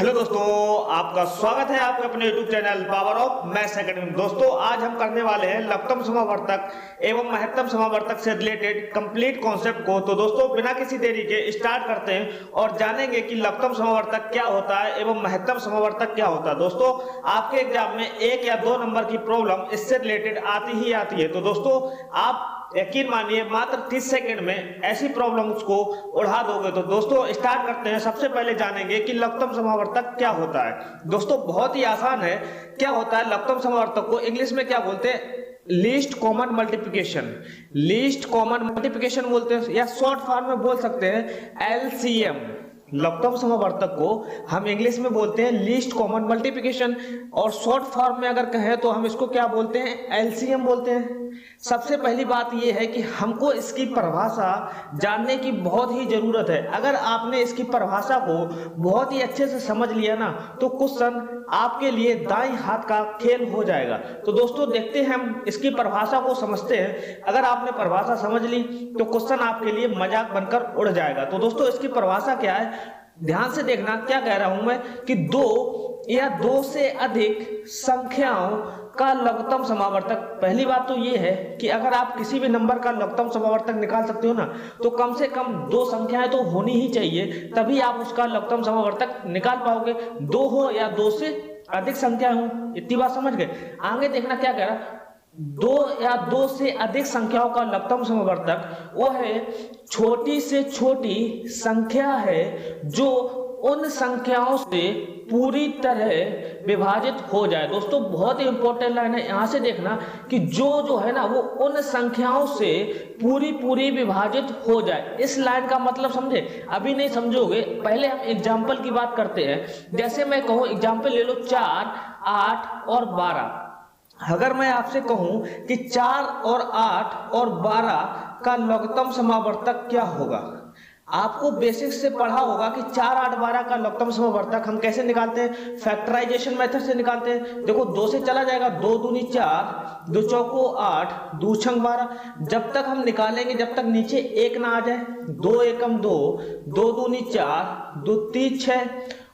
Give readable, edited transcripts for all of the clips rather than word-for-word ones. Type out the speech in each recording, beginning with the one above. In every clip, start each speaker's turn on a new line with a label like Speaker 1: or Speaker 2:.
Speaker 1: Hello दोस्तों, आपका स्वागत है आपके अपने YouTube channel power of maths academy. दोस्तों, आज हम करने वाले हैं लघुत्तम समावर्तक एवं महत्तम समावर्तक से रिलेटेड कंप्लीट कॉन्सेप्ट को। तो दोस्तों, बिना किसी देरी के स्टार्ट करते हैं और जानेंगे कि लघुत्तम समावर्तक क्या होता है एवं महत्तम समावर्तक क्या होता है। दोस्तों, आपके एग्जाम में 1 या 2 नंबर की प्रॉब्लम इससे रिलेटेड आती ही आती है। तो दोस्तों, आप यकीन मानिए मात्र 30 सेकंड में ऐसी प्रॉब्लम्स को उड़ा दोगे। तो दोस्तों, स्टार्ट करते हैं। सबसे पहले जानेंगे कि लघुत्तम समावर्तक क्या होता है। दोस्तों, बहुत ही आसान है। क्या होता है लघुत्तम समावर्तक को इंग्लिश में क्या बोलते हैं? Least common multiplication. Least common multiplication बोलते हैं या शॉर्ट फॉर्म में बोल सकते हैं एलसीएम। लघुत्तम समावर्तक को हम इंग्लिश में बोलते हैं लीस्ट कॉमन मल्टीप्लिकेशन और शॉर्ट फॉर्म में अगर कहें तो हम इसको क्या बोलते हैं? एलसीएम बोलते हैं। सबसे पहली बात यह है कि हमको इसकी परिभाषा जानने की बहुत ही जरूरत है। अगर आपने इसकी परिभाषा को बहुत ही अच्छे से समझ लिया ना तो क्वेश्चन आपके लिए दाईं हाथ का खेल हो जाएगा। तो दोस्तों, देखते हैं हम इसकी परिभाषा को समझते हैं। अगर आपने परिभाषा समझ ली तो क्वेश्चन आपके लिए मजाक बनकर उड़ जाएगा। तो दोस्तों, इसकी परिभाषा क्या है, ध्यान से देखना। क्या कह रहा हूं मैं कि 2 या 2 से अधिक संख्याओं का लघुत्तम समावर्तक। पहली बात तो ये है कि अगर आप किसी भी नंबर का लघुत्तम समावर्तक निकाल सकते हो ना तो कम से कम 2 संख्याएं तो होनी ही चाहिए, तभी आप उसका लघुत्तम समावर्तक निकाल पाओगे। 2 हो या 2 से अधिक संख्या हो, इतनी बात समझ गए। आगे देखना क्या कह रहा, 2 या 2 से अधिक संख्याओं का लघुत्तम समावर्तक वो है छोटी से छोटी संख्या है जो उन संख्याओं से पूरी तरह विभाजित हो जाए। दोस्तों, बहुत ही इंपॉर्टेंट लाइन है। यहां से देखना कि जो है ना वो उन संख्याओं से पूरी विभाजित हो जाए। इस लाइन का मतलब समझे? अभी नहीं समझोगे, पहले हम एग्जाम्पल की बात करते हैं। जैसे मैं कहूं, एग्जाम्पल ले लो 4, 8 और 12। अगर मैं आपसे कहूं कि 4 और 8 और 12 का लघुत्तम समावर्तक क्या होगा, आपको बेसिक से पढ़ा होगा कि 4, 8, 12 का लघुत्तम समावर्तक हम कैसे निकालते हैं? फैक्टराइजेशन मेथड से निकालते हैं। देखो, 2 से चला जाएगा, 2 दूनी 4, 2 चौको 8, 2 छंग 12। जब तक हम निकालेंगे जब तक नीचे 1 ना आ जाए। 2 एकम 2, 2 दूनी 4, 2 3 6।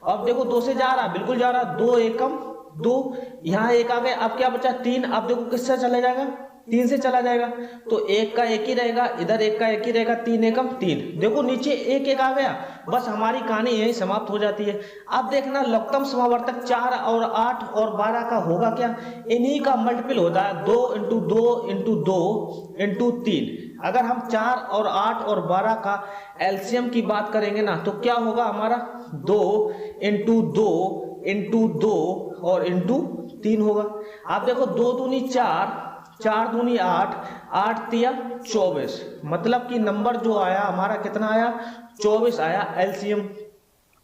Speaker 1: अब देखो 2 से जा रहा, बिल्कुल जा रहा, 2 एकम 2, यहाँ 1 आ गया। अब क्या बचा? 3। अब देखो किससे चला जाएगा? 3 से चला जाएगा। तो 1 का 1 ही रहेगा, इधर 1 का 1 ही रहेगा। 3 एकम 3। देखो नीचे 1 1 आ गया, बस हमारी कहानी यही समाप्त हो जाती है। अब देखना लघुत्तम समावर्तक 4 और 8 और 12 का होगा क्या? इन्हीं का मल्टीपल होता है 2 इंटू 2 इंटू 2 इंटू 3। अगर हम 4 और 8 और 12 का एलसीएम की बात करेंगे ना तो क्या होगा हमारा? 2 इंटू 2 इंटू 2 और इंटू 3 होगा। आप देखो 2 दूनी 4, 4 दूनी 8, 8 तिया 24। मतलब कि नंबर जो आया हमारा कितना आया? 24 आया एलसीएम।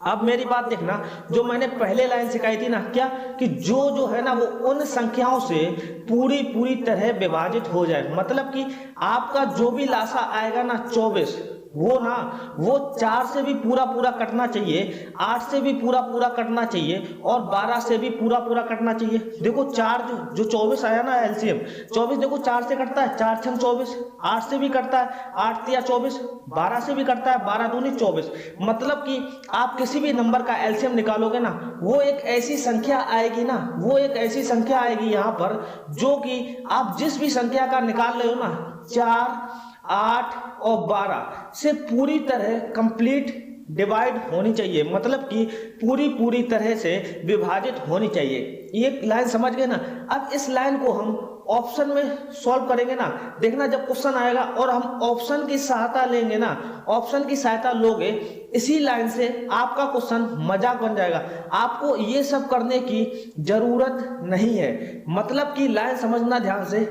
Speaker 1: अब मेरी बात देखना, जो मैंने पहले लाइन सिखाई थी ना, क्या कि जो है ना वो उन संख्याओं से पूरी तरह विभाजित हो जाए। मतलब कि आपका जो भी लासा आएगा ना 24, वो ना वो 4 से भी पूरा कटना चाहिए, 8 से भी पूरा कटना चाहिए और 12 से भी पूरा कटना चाहिए। देखो 4 जो 24 आया ना एलसीएम 24, देखो 4 से कटता है, 4 छंग 24, 8 से भी कटता है, 8 तिया 24, 12 से भी कटता है, 12 दूनी 24। मतलब कि आप किसी भी नंबर का एलसीएम निकालोगे ना वो एक ऐसी संख्या आएगी ना, वो एक ऐसी संख्या आएगी यहाँ पर जो कि आप जिस भी संख्या का निकाल रहे हो ना 4, 8 और 12 से पूरी तरह कंप्लीट डिवाइड होनी चाहिए। मतलब कि पूरी तरह से विभाजित होनी चाहिए। ये लाइन समझ गए ना? अब इस लाइन को हम ऑप्शन में सॉल्व करेंगे ना, देखना जब क्वेश्चन आएगा और हम ऑप्शन की सहायता लेंगे ना, ऑप्शन की सहायता लोगे, इसी लाइन से आपका क्वेश्चन मजाक बन जाएगा। आपको ये सब करने की जरूरत नहीं है। मतलब कि लाइन समझना ध्यान से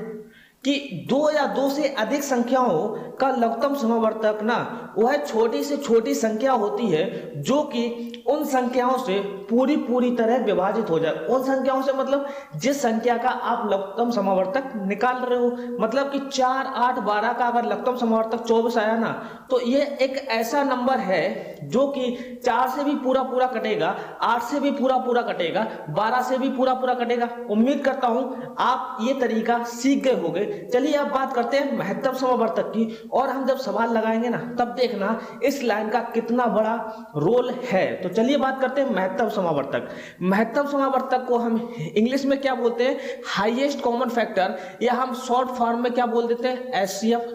Speaker 1: कि 2 या 2 से अधिक संख्याओं का लघुत्तम समावर्तक ना वह छोटी से छोटी संख्या होती है जो कि उन संख्याओं से पूरी तरह विभाजित हो जाए। उन संख्याओं से मतलब जिस संख्या का आप लघुत्तम समावर्तक निकाल रहे हो। मतलब कि 4, 8, 12 का अगर लघुत्तम समावर्तक 24 आया ना तो ये एक ऐसा नंबर है जो कि 4 से भी पूरा कटेगा, 8 से भी पूरा कटेगा, 12 से भी पूरा कटेगा। उम्मीद करता हूं आप ये तरीका सीख गए होंगे। चलिए अब बात करते हैं महत्तम समावर्तक की, और हम जब सवाल लगाएंगे ना तब देखना इस लाइन का कितना बड़ा रोल है। तो चलिए बात करते हैं महत्तम समावर्तक। महत्तम समावर्तक को हम इंग्लिश में क्या बोलते हैं, हाईएस्ट कॉमन फैक्टर, या हम शॉर्ट फॉर्म में क्या बोल देते हैं, एचसीएफ।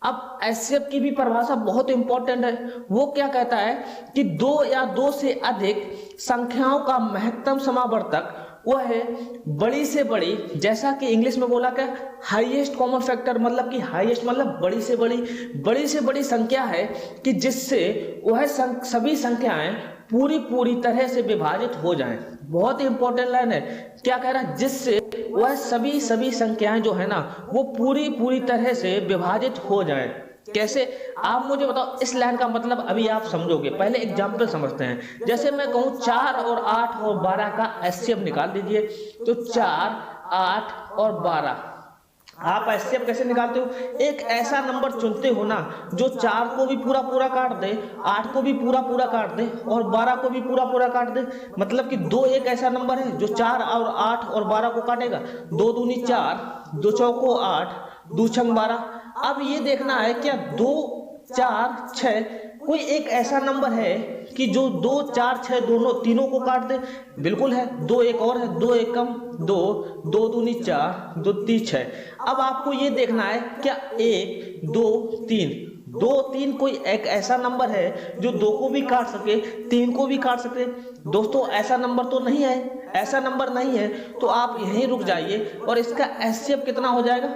Speaker 1: अब एचसीएफ की भी परिभाषा बहुत इंपॉर्टेंट है। वो क्या कहता है कि दो या दो से अधिक संख्याओं का महत्तम समावर्तक वह है बड़ी से बड़ी, जैसा कि इंग्लिश में बोला क्या, हाईएस्ट कॉमन फैक्टर, मतलब कि हाईएस्ट मतलब बड़ी से बड़ी संख्या है कि जिससे वह सभी संख्याएं पूरी तरह से विभाजित हो जाएं। बहुत ही इंपॉर्टेंट लाइन है। क्या कह रहा है, जिससे वह सभी संख्याएं जो है ना वो पूरी तरह से विभाजित हो जाएं। कैसे, आप मुझे बताओ। इस लाइन का मतलब अभी आप समझोगे, पहले एग्जाम्पल समझते हैं। जैसे मैं कहूं 4 और 8 और 12 का एचसीएफ निकाल दीजिए, तो 4, 8 और 12 आप एचसीएफ कैसे निकालते हो, एक ऐसा नंबर चुनते हो ना जो 4 को भी पूरा काट दे, 8 को भी पूरा काट दे और 12 को भी पूरा काट दे। मतलब कि 2 एक ऐसा नंबर है जो 4 और 8 और 12 को काटेगा। 2 दूनी 4, 2 चौको 8, 2 छंग 12। अब ये देखना है क्या 2, 4, 6 कोई एक ऐसा नंबर है कि जो 2, 4, 6 तीनों को काट दे। बिल्कुल है। 2 एक और है, 2 एकम 2, 2 दूनी 4, 2 तीन 6। अब आपको ये देखना है क्या 1, 2, 3 कोई एक ऐसा नंबर है जो 2 को भी काट सके, 3 को भी काट सके। दोस्तों ऐसा नंबर तो नहीं है, ऐसा नंबर नहीं है। तो आप यहीं रुक जाइए और इसका एचसीएफ कितना हो जाएगा,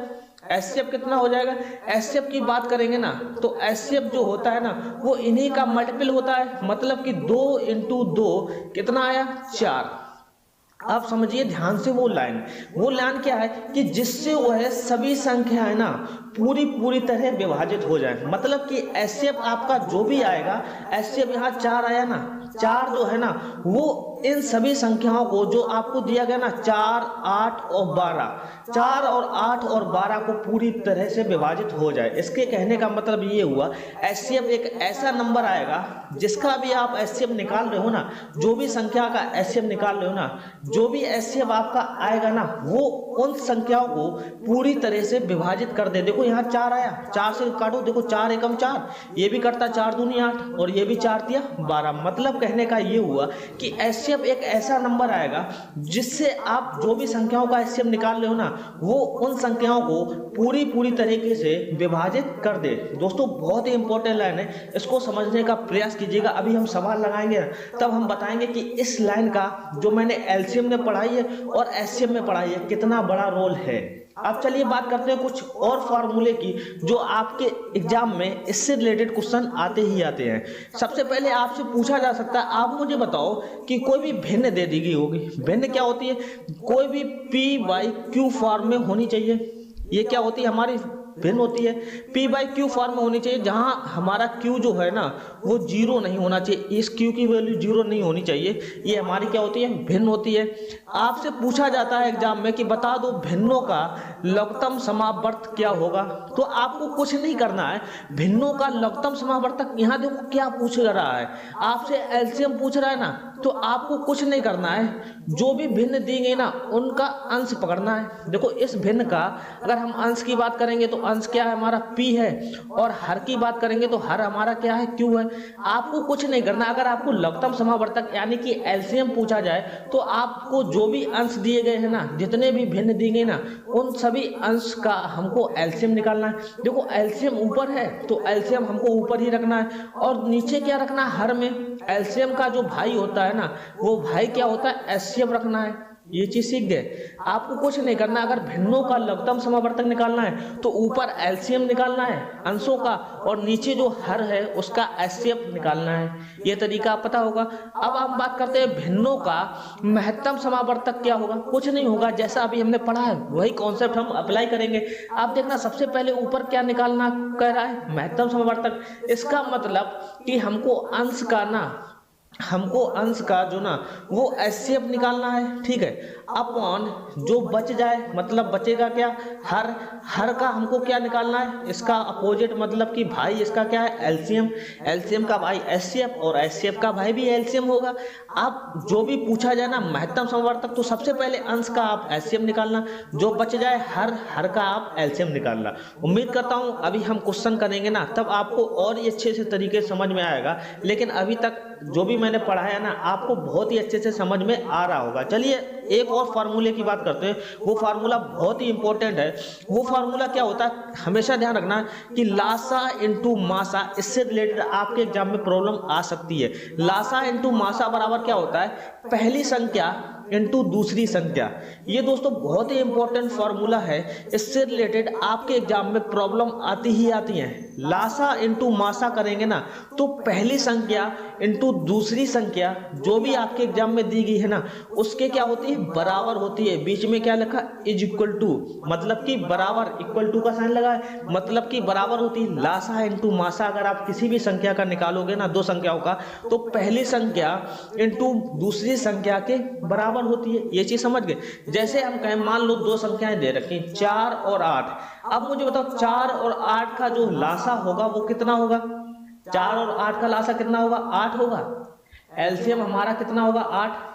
Speaker 1: एचसीएफ कितना हो जाएगा। एचसीएफ की बात करेंगे ना तो एचसीएफ जो होता है ना वो इन्हीं का मल्टीपल होता है। मतलब कि 2 × 2 कितना आया, 4। आप समझिए ध्यान से वो लाइन क्या है कि जिससे वो है सभी संख्याएं ना पूरी तरह विभाजित हो जाए। मतलब कि एचसीएफ आपका जो भी आएगा, एचसीएफ यहाँ 4 आया ना, 4 जो है ना वो इन सभी संख्याओं को जो आपको दिया गया ना 4, 8 और 12, 4 और 8 और 12 को पूरी तरह से विभाजित हो जाए। इसके कहने का मतलब ये हुआ एचसीएफ एक ऐसा नंबर आएगा जिसका भी आप एचसीएफ निकाल रहे हो ना, जो भी संख्या का एचसीएफ निकाल रहे हो ना, जो भी एचसीएफ आपका आएगा ना वो उन संख्याओं को पूरी तरह से विभाजित कर दे। देखो यहाँ 4 आया, 4 से काटो, देखो 4 एकम 4, ये भी करता 4 दूनी 8 और ये भी 4 तिया 12। मतलब कहने का ये हुआ कि एचसीएफ एक ऐसा नंबर आएगा जिससे आप जो भी संख्याओं का एचसीएफ निकाल रहे हो ना वो उन संख्याओं को पूरी तरीके से विभाजित कर दे। दोस्तों बहुत ही इंपॉर्टेंट लाइन है, इसको समझने का प्रयास कीजिएगा। अभी हम सवाल लगाएंगे तब हम बताएंगे कि इस लाइन का जो मैंने एलसीएम में पढ़ाई है और एचसीएफ में पढ़ाई है कितना बड़ा रोल है। अब चलिए बात करते हैं कुछ और फार्मूले की जो आपके एग्जाम में इससे रिलेटेड क्वेश्चन आते ही आते हैं। सबसे पहले आपसे पूछा जा सकता है, आप मुझे बताओ कि कोई भी भिन्न दे दी गई होगी। भिन्न क्या होती है, कोई भी P/Q फॉर्म में होनी चाहिए। ये क्या होती है, हमारी भिन्न होती है, P/Q फॉर्म में होनी चाहिए, जहां हमारा Q जो है ना वो 0 नहीं होना चाहिए। इस Q की वैल्यू 0 नहीं होनी चाहिए। ये हमारी क्या होती है, भिन्न होती है। आपसे पूछा जाता है एग्जाम में कि बता दो भिन्नों का लघुत्तम समावर्त क्या होगा, तो आपको कुछ नहीं करना है। भिन्नों का लघुत्तम समावर्तक, यहाँ देखो क्या पूछ रहा है, आपसे एलसीएम पूछ रहा है ना, तो आपको कुछ नहीं करना है। जो भी भिन्न दी गई ना उनका अंश पकड़ना है। देखो इस भिन्न का अगर हम अंश की बात करेंगे तो अंश क्या है, हमारा P है, और हर की बात करेंगे तो हर हमारा क्या है, Q है। आपको कुछ नहीं करना। अगर आपको लघुत्तम समावर्तक यानी कि एलसीएम पूछा जाए तो आपको जो भी अंश दिए गए हैं ना, जितने भी भिन्न दिए गए ना, उन सभी अंश का हमको एलसीएम निकालना है। देखो एलसीएम ऊपर है तो एलसीएम हमको ऊपर ही रखना है, और नीचे क्या रखना है, हर में एलसीएम का जो भाई होता है ना वो भाई क्या होता है, एचसीएफ रखना है। ये चीज सीख गए। आपको कुछ नहीं करना। अगर भिन्नों का लघुत्तम समावर्तक निकालना है तो ऊपर एलसीएम निकालना है अंशों का, और नीचे जो हर है उसका एचसीएफ निकालना है। ये तरीका पता होगा। अब हम बात करते हैं भिन्नों का महत्तम समावर्तक क्या होगा। कुछ नहीं होगा, जैसा अभी हमने पढ़ा है वही कॉन्सेप्ट हम अप्लाई करेंगे। आप देखना सबसे पहले ऊपर क्या निकालना कह रहा है, महत्तम समावर्तक। इसका मतलब कि हमको अंश का ना हमको अंश का जो ना वो एचसीएफ निकालना है, ठीक है, अपॉन जो बच जाए, मतलब बचेगा क्या, हर का हमको क्या निकालना है, इसका अपोजिट, मतलब कि भाई इसका क्या है, एलसीएम, एलसीएम का भाई एचसीएफ और एचसीएफ का भाई भी एलसीएम होगा। आप जो भी पूछा जाए ना महत्तम समवर्तक, तो सबसे पहले अंश का आप एलसीएम निकालना, जो बच जाए हर का आप एलसीएम निकालना। उम्मीद करता हूं अभी हम क्वेश्चन करेंगे ना तब आपको और ही अच्छे से तरीके से समझ में आएगा, लेकिन अभी तक जो भी मैंने पढ़ाया ना आपको बहुत ही अच्छे से समझ में आ रहा होगा। चलिए एक और फार्मूले की बात करते हैं, वो फार्मूला बहुत ही इंपॉर्टेंट है। वो फार्मूला क्या होता है, हमेशा ध्यान रखना कि लासा इंटू मासा, इससे रिलेटेड आपके एग्जाम में प्रॉब्लम आ सकती है। लासा इंटू मासा बराबर क्या होता है, पहली संख्या इंटू दूसरी संख्या। ये दोस्तों बहुत ही इंपॉर्टेंट फार्मूला है, इससे रिलेटेड आपके एग्जाम में प्रॉब्लम आती ही आती है। लासा इंटू मासा करेंगे ना तो पहली संख्या इंटू दूसरी संख्या जो भी आपके एग्जाम में दी गई है ना उसके क्या होती है, बराबर होती है। बीच में क्या लिखा, इज इक्वल टू, मतलब कि बराबर, इक्वल टू का साइन लगा है, मतलब कि बराबर होती है। लासा इंटू मासा अगर आप किसी भी संख्या का निकालोगे ना, दो संख्याओं का, तो पहली संख्या इंटू दूसरी संख्या के बराबर होती है। ये चीज समझ गए। जैसे हम कहें, मान लो दो संख्याएं दे रखी 4 और 8, अब मुझे बताओ 4 और 8 का जो लासा होगा वो कितना होगा, 4 और 8 का लासा कितना होगा, 8 होगा। एलसीएम हमारा कितना होगा, 8।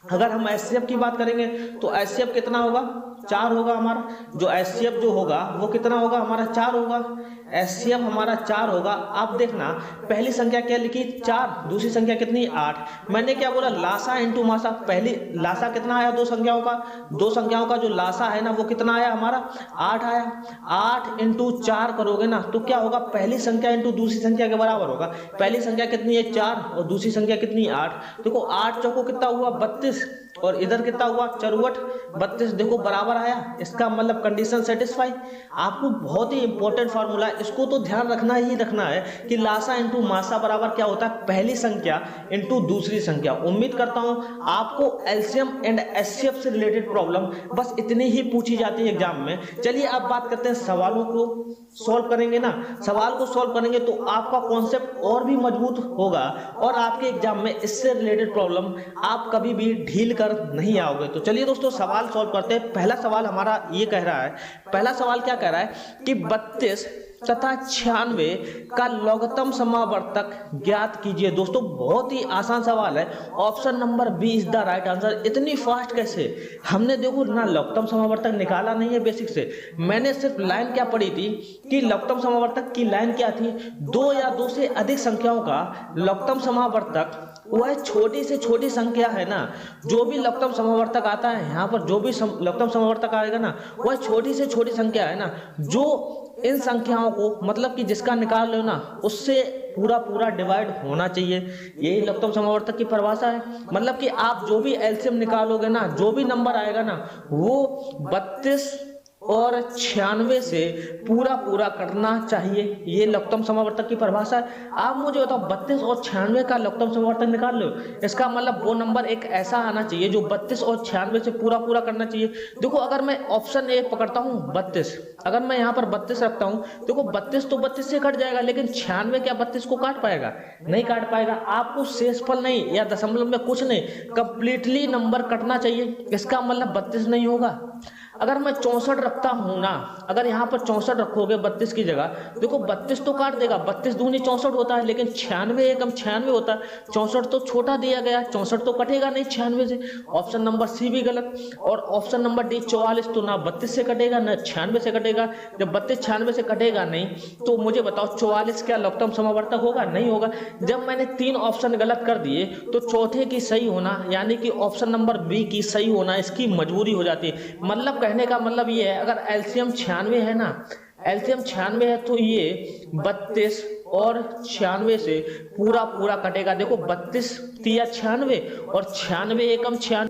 Speaker 1: अगर हम एचसीएफ की बात करेंगे तो एचसीएफ कितना होगा, 4 होगा हमारा। जो एचसीएफ जो होगा वो कितना होगा हमारा, 4 होगा। एचसीएफ हमारा 4 होगा। आप देखना पहली संख्या क्या लिखी, 4, दूसरी संख्या कितनी, 8। मैंने क्या बोला, लासा इंटू मासा, पहली लासा कितना आया, दो संख्याओं का जो लासा है ना वो कितना आया हमारा, 8 आया। 8 इंटू 4 करोगे ना तो क्या होगा, पहली संख्या इंटू दूसरी संख्या के बराबर होगा। पहली संख्या कितनी है, 4, और दूसरी संख्या कितनी, 8। देखो 8 चौको कितना हुआ, 32, और इधर कितना हुआ, 64, 32। देखो बराबर आया, इसका मतलब कंडीशन सेटिस्फाई। आपको बहुत ही इंपॉर्टेंट फार्मूला है, इसको तो ध्यान रखना ही रखना है कि लासा इंटू मासा बराबर क्या होता है, पहली संख्या इंटू दूसरी संख्या। उम्मीद करता हूं आपको एलसीएम एंड एचसीएफ से रिलेटेड प्रॉब्लम बस इतनी ही पूछी जाती है एग्जाम में। चलिए अब बात करते हैं सवालों को सॉल्व करेंगे ना, सवाल को सॉल्व करेंगे तो आपका कॉन्सेप्ट और भी मजबूत होगा और आपके एग्जाम में इससे रिलेटेड प्रॉब्लम आप कभी भी ढील कर नहीं आओगे। तो चलिए दोस्तों सवाल सॉल्व करते हैं। पहला सवाल हमारा ये कह रहा है, पहला सवाल क्या कह रहा है कि 32 तथा 96 का लघुत्तम समावर्तक ज्ञात कीजिए। दोस्तों बहुत ही आसान सवाल है, option number b is the right answer. इतनी फास्ट कैसे, हमने देखो ना लघुत्तम समावर्तक निकाला नहीं है बेसिक से, मैंने सिर्फ लाइन क्या पढ़ी थी कि लघुत्तम समावर्तक की लाइन क्या थी, दो या दो से अधिक संख्याओं का लघुत्तम समावर्तक वह छोटी से छोटी संख्या है ना। जो भी लघुत्तम समावर्तक आता है यहाँ पर, जो भी लघुत्तम समावर्तक आएगा ना वह छोटी से छोटी संख्या है ना, जो इन संख्याओं को मतलब कि जिसका निकाल लो ना उससे पूरा डिवाइड होना चाहिए। यही लघुत्तम समावर्तक की परिभाषा है। मतलब कि आप जो भी एलसीएम निकालोगे ना, जो भी नंबर आएगा ना वो 32 और 96 से पूरा करना चाहिए। ये लघुत्तम समावर्तक की परिभाषा है। आप मुझे बताओ 32 और 96 का लघुत्तम समावर्तक निकाल लो, इसका मतलब वो नंबर एक ऐसा आना चाहिए जो 32 और 96 से पूरा करना चाहिए। देखो अगर मैं ऑप्शन ए पकड़ता हूँ 32, अगर मैं यहाँ पर 32 रखता हूँ, देखो 32 तो 32 से कट जाएगा, लेकिन 96 क्या 32 को काट पाएगा, नहीं काट पाएगा। आपको शेषफल नहीं या दशमलव में कुछ नहीं, कंप्लीटली नंबर कटना चाहिए, इसका मतलब 32 नहीं होगा। अगर मैं 64 रखता हूं ना, अगर यहाँ पर 64 रखोगे 32 की जगह, देखो 32 तो काट देगा, 32 दूनी 64 होता है, लेकिन 96 एकम 96 होता है। 64 तो छोटा दिया गया, 64 तो कटेगा नहीं 96 से। ऑप्शन नंबर सी भी गलत। और ऑप्शन नंबर डी 44 तो ना 32 से कटेगा ना 96 से कटेगा। जब 32 96 से कटेगा नहीं तो मुझे बताओ 44 क्या लघुत्तम समावर्तक होगा, नहीं होगा। जब मैंने 3 ऑप्शन गलत कर दिए तो चौथे की सही होना यानी कि ऑप्शन नंबर बी की सही होना इसकी मजबूरी हो जाती है। मतलब कहने का मतलब ये है, अगर एलसीएम 96 है ना, एलसीएम 96 है तो ये 32 और 96 से पूरा कटेगा। देखो 32 तिया 96 और 96 एकम 96,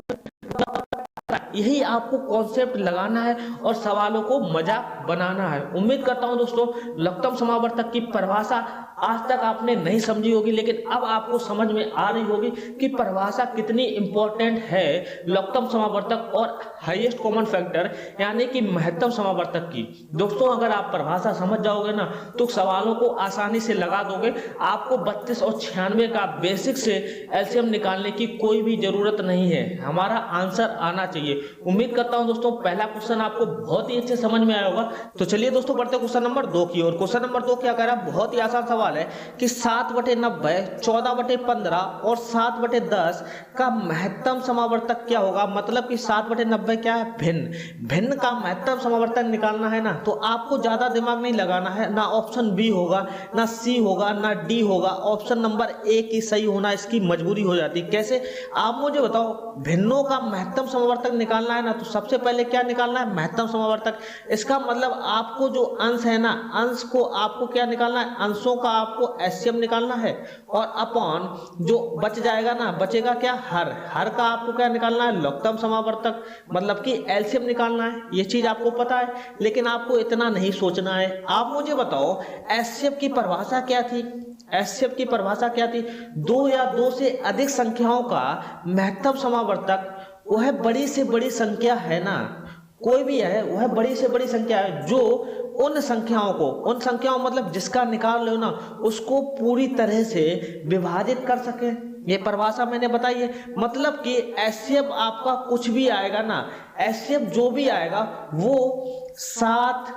Speaker 1: यही आपको कॉन्सेप्ट लगाना है और सवालों को मजाक बनाना है। उम्मीद करता हूं दोस्तों लघुत्तम समावर्तक की परिभाषा
Speaker 2: आज तक आपने नहीं समझी होगी, लेकिन अब आपको समझ में आ रही होगी कि परिभाषा कितनी इंपॉर्टेंट है लघुत्तम समावर्तक और हाईएस्ट कॉमन फैक्टर यानी कि महत्तम समावर्तक की। दोस्तों अगर आप परिभाषा समझ जाओगे ना तो सवालों को आसानी से लगा दोगे। आपको 32 और 96 का बेसिक से एलसीएम निकालने की कोई भी जरूरत नहीं है, हमारा आंसर आना चाहिए। उम्मीद करता हूं दोस्तों पहला क्वेश्चन आपको बहुत ही अच्छे समझ में आया होगा। तो चलिए दोस्तों बढ़ते हैं क्वेश्चन नंबर 2 की ओर। क्वेश्चन नंबर 2 क्या कह रहा है, बहुत ही आसान सवाल है कि 7/90, 14/15 और 7/10 का महत्तम समावर्तक क्या होगा। मतलब कि 7/90 क्या है, भिन्न। भिन्न का महत्तम समावर्तक निकालना है ना तो आपको ज्यादा दिमाग नहीं लगाना है, ना ऑप्शन बी होगा, ना सी होगा, ना डी होगा, ऑप्शन नंबर ए की सही होना इसकी मजबूरी हो जाती। कैसे, आप मुझे बताओ। भिन्नों का महत्तम समावर्तक निकालना है ना तो सबसे पहले क्या निकालना है, महत्तम समावर्तक। इसका मतलब आपको जो अंश है ना, अंश को आपको क्या निकालना है, अंशों का आपको एचसीएम निकालना है और अपॉन जो बच जाएगा ना, बचेगा क्या, हर। हर का आपको क्या निकालना है, लघुत्तम समावर्तक मतलब कि एलसीएम निकालना है। ये चीज आपको पता है, लेकिन आपको इतना नहीं सोचना है। आप मुझे बताओ एचसीएफ की परिभाषा क्या थी। एचसीएफ की परिभाषा क्या थी, 2 या 2 से अधिक संख्याओं का महत्तम समावर्तक वह बड़ी से बड़ी संख्या है ना, कोई भी है वह बड़ी से बड़ी संख्या है जो उन संख्याओं मतलब जिसका निकाल लो ना उसको पूरी तरह से विभाजित कर सके। ये परिभाषा मैंने बताई है। मतलब कि एचसीएफ आपका कुछ भी आएगा ना, एचसीएफ जो भी आएगा वो 7,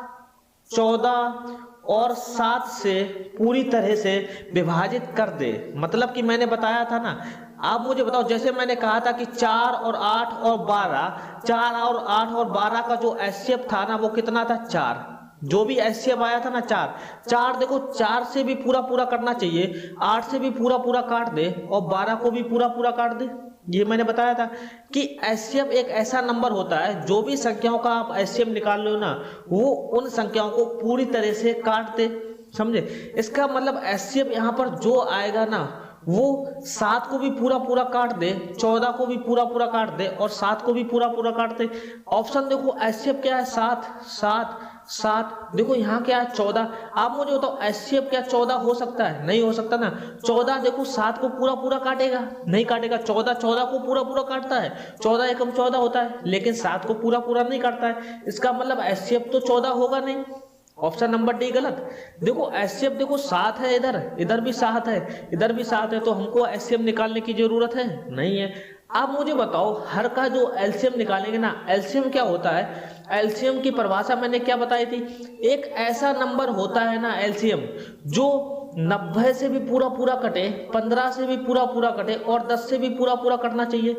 Speaker 2: 14 और 7 से पूरी तरह से विभाजित कर दे। मतलब कि मैंने बताया था ना, आप मुझे बताओ, जैसे मैंने कहा था कि 4 और 8 और 12, 4 और 8 और 12 का जो एचसीएफ था ना वो कितना था, 4। जो भी एचसीएफ आया था ना 4 देखो 4 से भी पूरा पूरा करना चाहिए, 8 से भी पूरा पूरा काट दे और 12 को भी पूरा पूरा काट दे। ये मैंने बताया था कि एचसीएफ एक ऐसा नंबर होता है जो भी संख्याओं का आप एचसीएफ निकाल लो ना वो उन संख्याओं को पूरी तरह से काट दे। समझे, इसका मतलब एचसीएफ यहाँ पर जो आएगा ना वो 7 को भी पूरा पूरा काट दे, 14 को भी पूरा पूरा काट दे और 7 को भी पूरा पूरा काट दे। ऑप्शन देखो एचसीएफ क्या है, 7 7 7। देखो यहाँ क्या है, 14। आप मुझे बताओ एचसीएफ क्या 14 हो सकता है, नहीं हो सकता ना। 14 देखो 7 को पूरा पूरा काटेगा, नहीं काटेगा। 14 को पूरा पूरा काटता है, 14 एकम 14 होता है, लेकिन 7 को पूरा पूरा नहीं काटता है। इसका मतलब एचसीएफ तो 14 होगा नहीं। ऑप्शन नंबर डी गलत। देखो एचसीएफ देखो 7 है, इधर भी 7 है, इधर भी 7 है, तो हमको एचसीएफ निकालने की जरूरत है नहीं है। आप मुझे बताओ हर का जो एलसीएम निकालेंगे ना, एलसीएम क्या होता है, एलसीएम की परिभाषा मैंने क्या बताई थी, एक ऐसा नंबर होता है ना एलसीएम जो 90 से भी पूरा पूरा कटे, 15 से भी पूरा पूरा कटे और 10 से भी पूरा पूरा कटना चाहिए।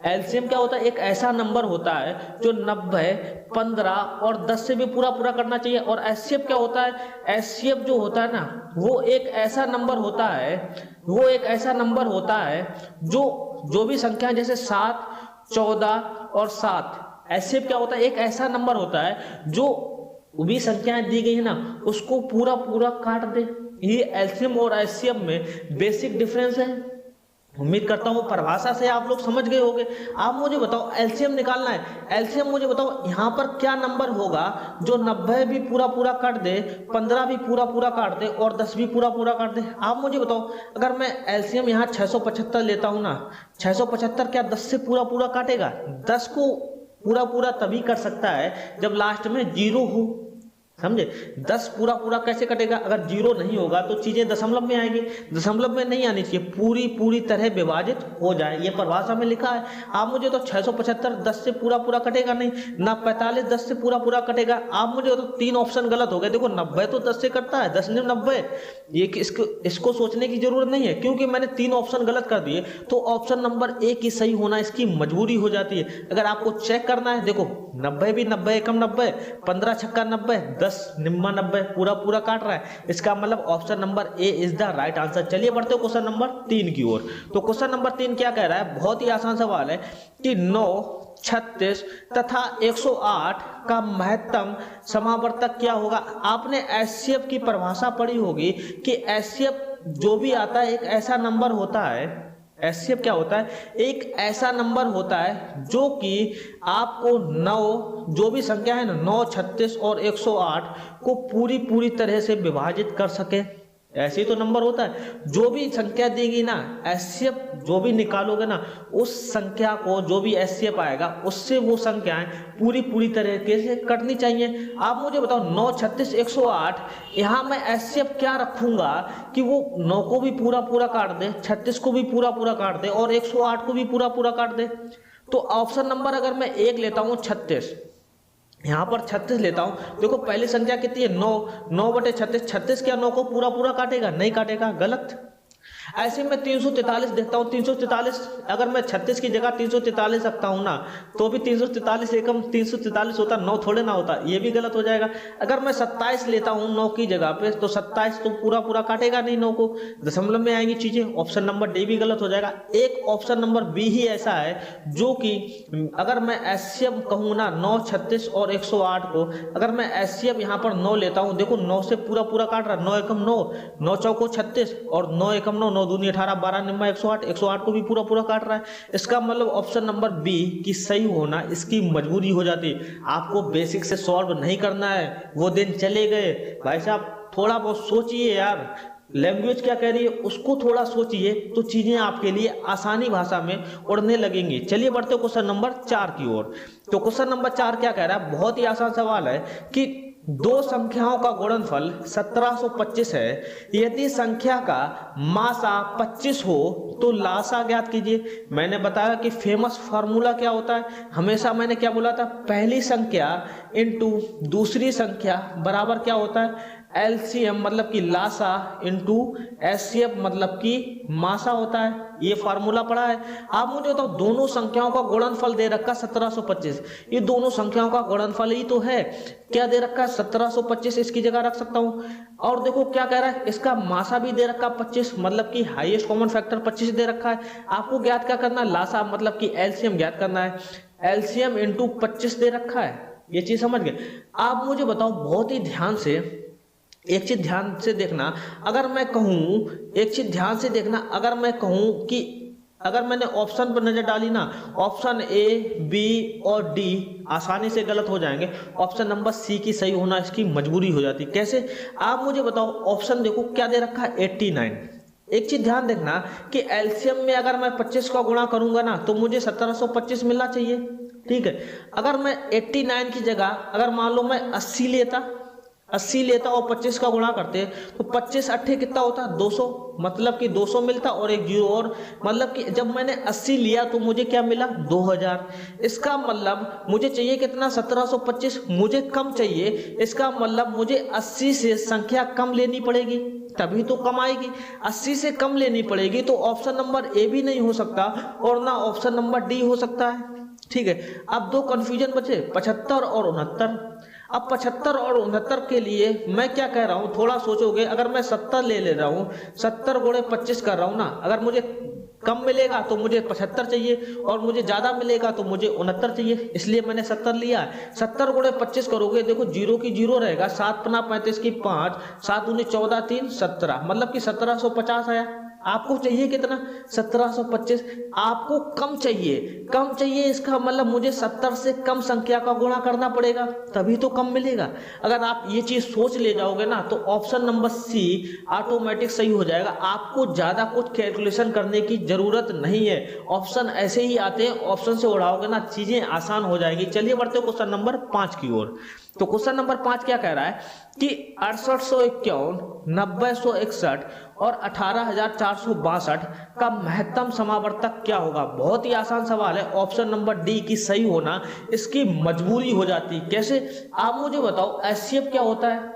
Speaker 2: एलसीएम क्या होता है, एक ऐसा नंबर होता है जो 90, 15 और 10 से भी पूरा पूरा करना चाहिए। और एचसीएफ क्या होता है, एचसीएफ जो होता है ना वो एक ऐसा नंबर होता है, जो भी संख्या जैसे 7, 14 और 7, एचसीएफ क्या होता है, एक ऐसा नंबर होता है जो भी संख्याएं दी गई है ना उसको पूरा पूरा काट दे। ये एलसीएम और एचसीएफ में बेसिक डिफरेंस है। उम्मीद करता हूँ परिभाषा से आप लोग समझ गए होंगे। आप मुझे बताओ एलसीएम निकालना है, एलसीएम मुझे बताओ यहाँ पर क्या नंबर होगा जो 90 भी पूरा पूरा काट दे, 15 भी पूरा पूरा काट दे और 10 भी पूरा पूरा काट दे। आप मुझे बताओ अगर मैं एलसीएम यहाँ 675 लेता हूँ ना, 675 क्या 10 से पूरा पूरा काटेगा? 10 को पूरा पूरा तभी कर सकता है जब लास्ट में 0 हो। समझे, 10 पूरा पूरा कैसे कटेगा, अगर 0 नहीं होगा तो चीजें दशमलव में आएगी, दशमलव में नहीं आनी चाहिए, पूरी तरह विभाजित हो जाए। ये परिभाषा में लिखा है। आप मुझे तो 675 10 से पूरा पूरा कटेगा नहीं, ना 45 10 से पूरा पूरा कटेगा। आप मुझे तो 3 ऑप्शन गलत हो गए। देखो 90 तो 10 से कटता है, 10 नहीं 90। ये इसको सोचने की जरूरत नहीं है क्योंकि मैंने 3 ऑप्शन गलत कर दिए, तो ऑप्शन नंबर ए की सही होना इसकी मजबूरी हो जाती है। अगर आपको चेक करना है, देखो 90 भी 90 एकम 90, 15 छक्का 90, 10 निम्मा 90 पूरा पूरा काट रहा है। इसका मतलब option number A is the right answer. चलिए बढ़ते हो क्वेश्चन नंबर 3 की ओर। तो क्वेश्चन नंबर 3 क्या कह रहा है, बहुत ही आसान सवाल है कि 9, 36 तथा 108 का महत्तम समावर्तक क्या होगा। आपने एचसीएफ की परिभाषा पढ़ी होगी कि एचसीएफ जो भी आता है एक ऐसा नंबर होता है, एचसीएफ क्या होता है, एक ऐसा नंबर होता है जो कि आपको 9 जो भी संख्या है ना 9, 36 और 108 को पूरी तरह से विभाजित कर सके। ऐसे ही तो नंबर होता है। जो भी संख्या देगी ना एचसीएफ जो भी निकालोगे ना, उस संख्या को जो भी एचसीएफ आएगा उससे वो संख्याएं पूरी पूरी तरीके से कटनी चाहिए। आप मुझे बताओ 9, 36, 108, यहाँ मैं एचसीएफ क्या रखूंगा कि वो 9 को भी पूरा पूरा काट दे, 36 को भी पूरा पूरा काट दे और 108 को भी पूरा पूरा काट दे। तो ऑप्शन नंबर अगर मैं 1 लेता हूँ 36, यहाँ पर 36 लेता हूं, देखो पहली संख्या कितनी है 9, 9/36, 36 क्या 9 को पूरा पूरा काटेगा? नहीं काटेगा, गलत। ऐसे में 343 देखता हूं, 343 अगर मैं 36 की जगह 343 रखता हूं ना, तो भी 343 एकम 343 होता, 9 थोड़े ना होता, ये भी गलत हो जाएगा। अगर मैं 27 लेता हूं 9 की जगह पे, तो 27 तो पूरा पूरा काटेगा नहीं 9 को, दशमलव में आएंगी चीजें। ऑप्शन नंबर डी भी गलत हो जाएगा। एक ऑप्शन नंबर बी ही ऐसा है जो कि अगर मैं एचसीएफ कहूँ ना 9, 36 और 108 को, अगर मैं एचसीएफ यहाँ पर 9 लेता हूँ, देखो 9 से पूरा पूरा काट रहा, 9 एकम 9, 9 चौको 36 और 9 एकम 9, 9 दूनी 18, 12 निम्मा 108, 108 को भी पूरा पूरा काट रहा है। इसका मतलब ऑप्शन नंबर बी की सही होना इसकी मजबूरी हो जाती। आपको बेसिक से सॉल्व नहीं करना है, वो दिन चले गए भाई साहब। थोड़ा बहुत सोचिए यार, लैंग्वेज क्या कह रही है उसको थोड़ा सोचिए, तो चीजें आपके लिए आसानी भाषा में उड़ने लगेंगी। चलिए बढ़ते क्वेश्चन नंबर 4 की ओर। तो क्वेश्चन नंबर 4 क्या कह रहा है? बहुत ही आसान सवाल है कि दो संख्याओं का गुणनफल 1725 है। यदि संख्या का मासा 25 हो तो लासा ज्ञात कीजिए। मैंने बताया कि फेमस फार्मूला क्या होता है, हमेशा मैंने क्या बोला था, पहली संख्या इनटू दूसरी संख्या बराबर क्या होता है, एलसीएम मतलब कि लासा इनटू एचसीएफ मतलब कि मासा होता है। ये फार्मूला पढ़ा है। आप मुझे बताओ दोनों संख्याओं का गुणनफल दे रखा 1725, ये दोनों संख्याओं का गुणनफल ही तो है। क्या दे रखा है 1725, इसकी जगह रख सकता हूं। और देखो क्या कह रहा है, इसका मासा भी दे रखा 25 मतलब कि हाईएस्ट कॉमन फैक्टर 25 दे रखा है। आपको ज्ञात क्या करना है, लासा मतलब कि एलसीएम ज्ञात करना है। एलसीएम इनटू 25 दे रखा है, ये चीज समझ गए। आप मुझे बताओ बहुत ही ध्यान से, एक चीज ध्यान से देखना, अगर मैं कहूं, एक चीज ध्यान से देखना, अगर मैं कहूं कि अगर मैंने ऑप्शन पर नजर डाली ना, ऑप्शन ए, बी और डी आसानी से गलत हो जाएंगे। ऑप्शन नंबर सी की सही होना इसकी मजबूरी हो जाती। कैसे? आप मुझे बताओ, ऑप्शन देखो क्या दे रखा है 89। एक चीज ध्यान देखना कि एलसीएम में अगर मैं 25 का गुणा करूंगा ना, तो मुझे 1725 मिलना चाहिए, ठीक है। अगर मैं 89 की जगह अगर मान लो मैं 80 लेता और 25 का गुणा करते, तो 25 अट्ठे कितना होता, 200, मतलब कि 200 मिलता और एक जीरो और, मतलब कि जब मैंने 80 लिया तो मुझे क्या मिला 2000। इसका मतलब मुझे चाहिए कितना 1725, मुझे कम चाहिए। इसका मतलब मुझे 80 से संख्या कम लेनी पड़ेगी तभी तो कम आएगी। 80 से कम लेनी पड़ेगी तो ऑप्शन नंबर ए भी नहीं हो सकता और ना ऑप्शन नंबर डी हो सकता है, ठीक है। अब दो कंफ्यूजन बचे, 75 और 69। अब 75 और 69 के लिए मैं क्या कह रहा हूं, थोड़ा सोचोगे। अगर मैं 70 ले रहा हूं, 70 गुणे 25 कर रहा हूं ना, अगर मुझे कम मिलेगा तो मुझे 75 चाहिए और मुझे ज्यादा मिलेगा तो मुझे 69 चाहिए, इसलिए मैंने 70 लिया है। 70 गुणे 25 करोगे, देखो जीरो की जीरो रहेगा, 7 पना 35 की 5, 7 दूनी 14, 3 17, मतलब कि 1750 आया। आपको चाहिए कितना 1725, आपको कम चाहिए, इसका मतलब मुझे 70 से कम संख्या का गुणा करना पड़ेगा तभी तो कम मिलेगा। अगर आप ये चीज सोच ले जाओगे ना, तो ऑप्शन नंबर सी ऑटोमेटिक सही हो जाएगा। आपको ज्यादा कुछ कैलकुलेशन करने की जरूरत नहीं है, ऑप्शन ऐसे ही आते हैं, ऑप्शन से उड़ाओगे ना चीजें आसान हो जाएगी। चलिए बढ़ते क्वेश्चन नंबर 5 की ओर। तो क्वेश्चन नंबर 5 क्या कह रहा है कि 6851, 9061 और 18462 का महत्तम समावर्तक क्या होगा। बहुत ही आसान सवाल है, ऑप्शन नंबर डी की सही होना इसकी मजबूरी हो जाती। कैसे? आप मुझे बताओ एचसीएफ क्या होता है,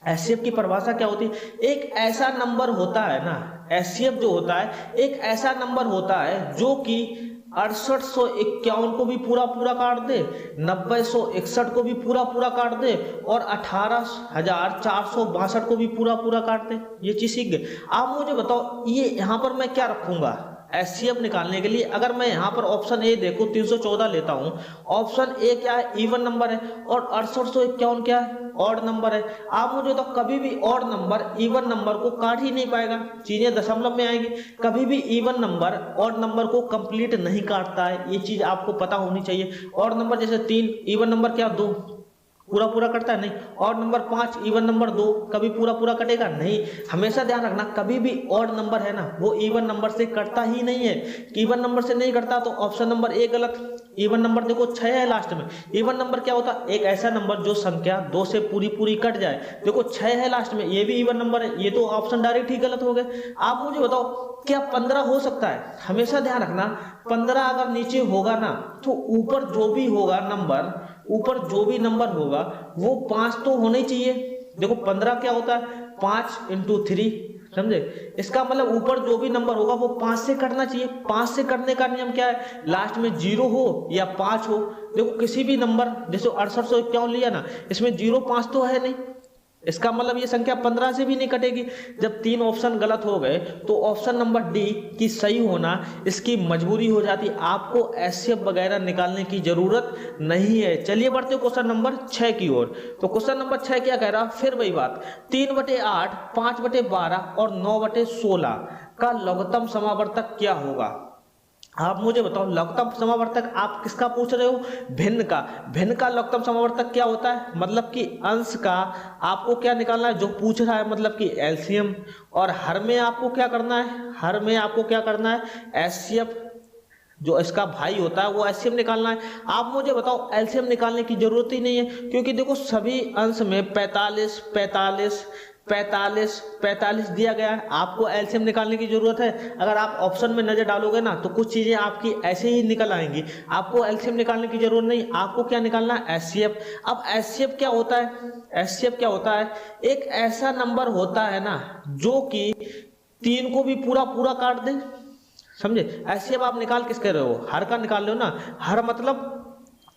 Speaker 2: एचसीएफ की परिभाषा क्या होती है। एक ऐसा नंबर होता है ना, एचसीएफ जो होता है एक ऐसा नंबर होता है जो कि 6851 को भी पूरा पूरा काट दे, 9061 को भी पूरा पूरा काट दे और 18462 को भी पूरा पूरा काट दे। ये चीज सीख गए। आप मुझे बताओ ये यहाँ पर मैं क्या रखूंगा एचसीएफ निकालने के लिए। अगर मैं यहाँ पर ऑप्शन ए देखो 314 लेता हूँ, ऑप्शन ए क्या है, इवन नंबर है और 6851 क्या है, ऑड नंबर है। आप मुझे तो कभी भी ऑड नंबर इवन नंबर को काट ही नहीं पाएगा, चीजें दशमलव में आएंगी। कभी भी इवन नंबर ऑड नंबर को कंप्लीट नहीं काटता है, ये चीज आपको पता होनी चाहिए। ऑड नंबर जैसे 3, इवन नंबर क्या 2, पूरा पूरा कटता है? नहीं। ऑड नंबर 5, इवन नंबर 2 कभी पूरा पूरा कटेगा? नहीं। हमेशा ध्यान रखना, कभी भी ऑड नंबर है ना वो इवन नंबर से कटता ही नहीं है। इवन नंबर से नहीं कटता तो ऑप्शन नंबर ए गलत। इवन नंबर देखो 6 है लास्ट में। इवन नंबर क्या होता है? एक ऐसा नंबर जो संख्या 2 से पूरी पूरी कट जाए। देखो 6 है लास्ट में, ये भी इवन नंबर है, ये तो ऑप्शन डायरेक्ट ही गलत हो गए। आप मुझे बताओ क्या 15 हो सकता है? हमेशा ध्यान रखना 15 अगर नीचे होगा ना तो ऊपर जो भी होगा नंबर, ऊपर जो भी नंबर होगा वो 5 तो होना ही चाहिए। देखो 15 क्या होता है? 5 × 3, समझे? इसका मतलब ऊपर जो भी नंबर होगा वो 5 से कटना चाहिए। 5 से कटने का नियम क्या है? लास्ट में 0 हो या 5 हो। देखो किसी भी नंबर, जैसे 6851 लिया ना, इसमें 0 5 तो है नहीं, इसका मतलब ये संख्या 15 से भी नहीं कटेगी। जब 3 ऑप्शन गलत हो गए तो ऑप्शन नंबर डी की सही होना इसकी मजबूरी हो जाती। आपको एचसीएफ वगैरह निकालने की जरूरत नहीं है। चलिए बढ़ते क्वेश्चन नंबर 6 की ओर। तो क्वेश्चन नंबर 6 क्या कह रहा? फिर वही बात, 3/8, 5/12 और 9/16 का लघुत्तम समावर्तक क्या होगा? आप मुझे बताओ लघुत्तम समावर्तक आप किसका पूछ रहे हो? भिन्न का। भिन्न का लघुत्तम समावर्तक क्या होता है? मतलब कि अंश का आपको क्या निकालना है, जो पूछ रहा है, मतलब कि एलसीएम। और हर में आपको क्या करना है? हर में आपको क्या करना है? एचसीएफ, जो इसका भाई होता है वो एलसीएम निकालना है। आप मुझे बताओ एलसीएम निकालने की जरूरत ही नहीं है, क्योंकि देखो सभी अंश में 45, 45, 45, 45 दिया गया है। आपको एलसीएम निकालने की जरूरत है? अगर आप ऑप्शन में नजर डालोगे ना तो कुछ चीजें आपकी ऐसे ही निकल आएंगी। आपको एलसीएम निकालने की जरूरत नहीं, आपको क्या निकालना है? एचसीएफ। अब एचसीएफ क्या होता है? एचसीएफ क्या होता है? एक ऐसा नंबर होता है ना जो कि 3 को भी पूरा पूरा काट दे, समझे? एचसीएफ आप निकाल किसके रहे हो? हर का निकाल रहे हो ना। हर मतलब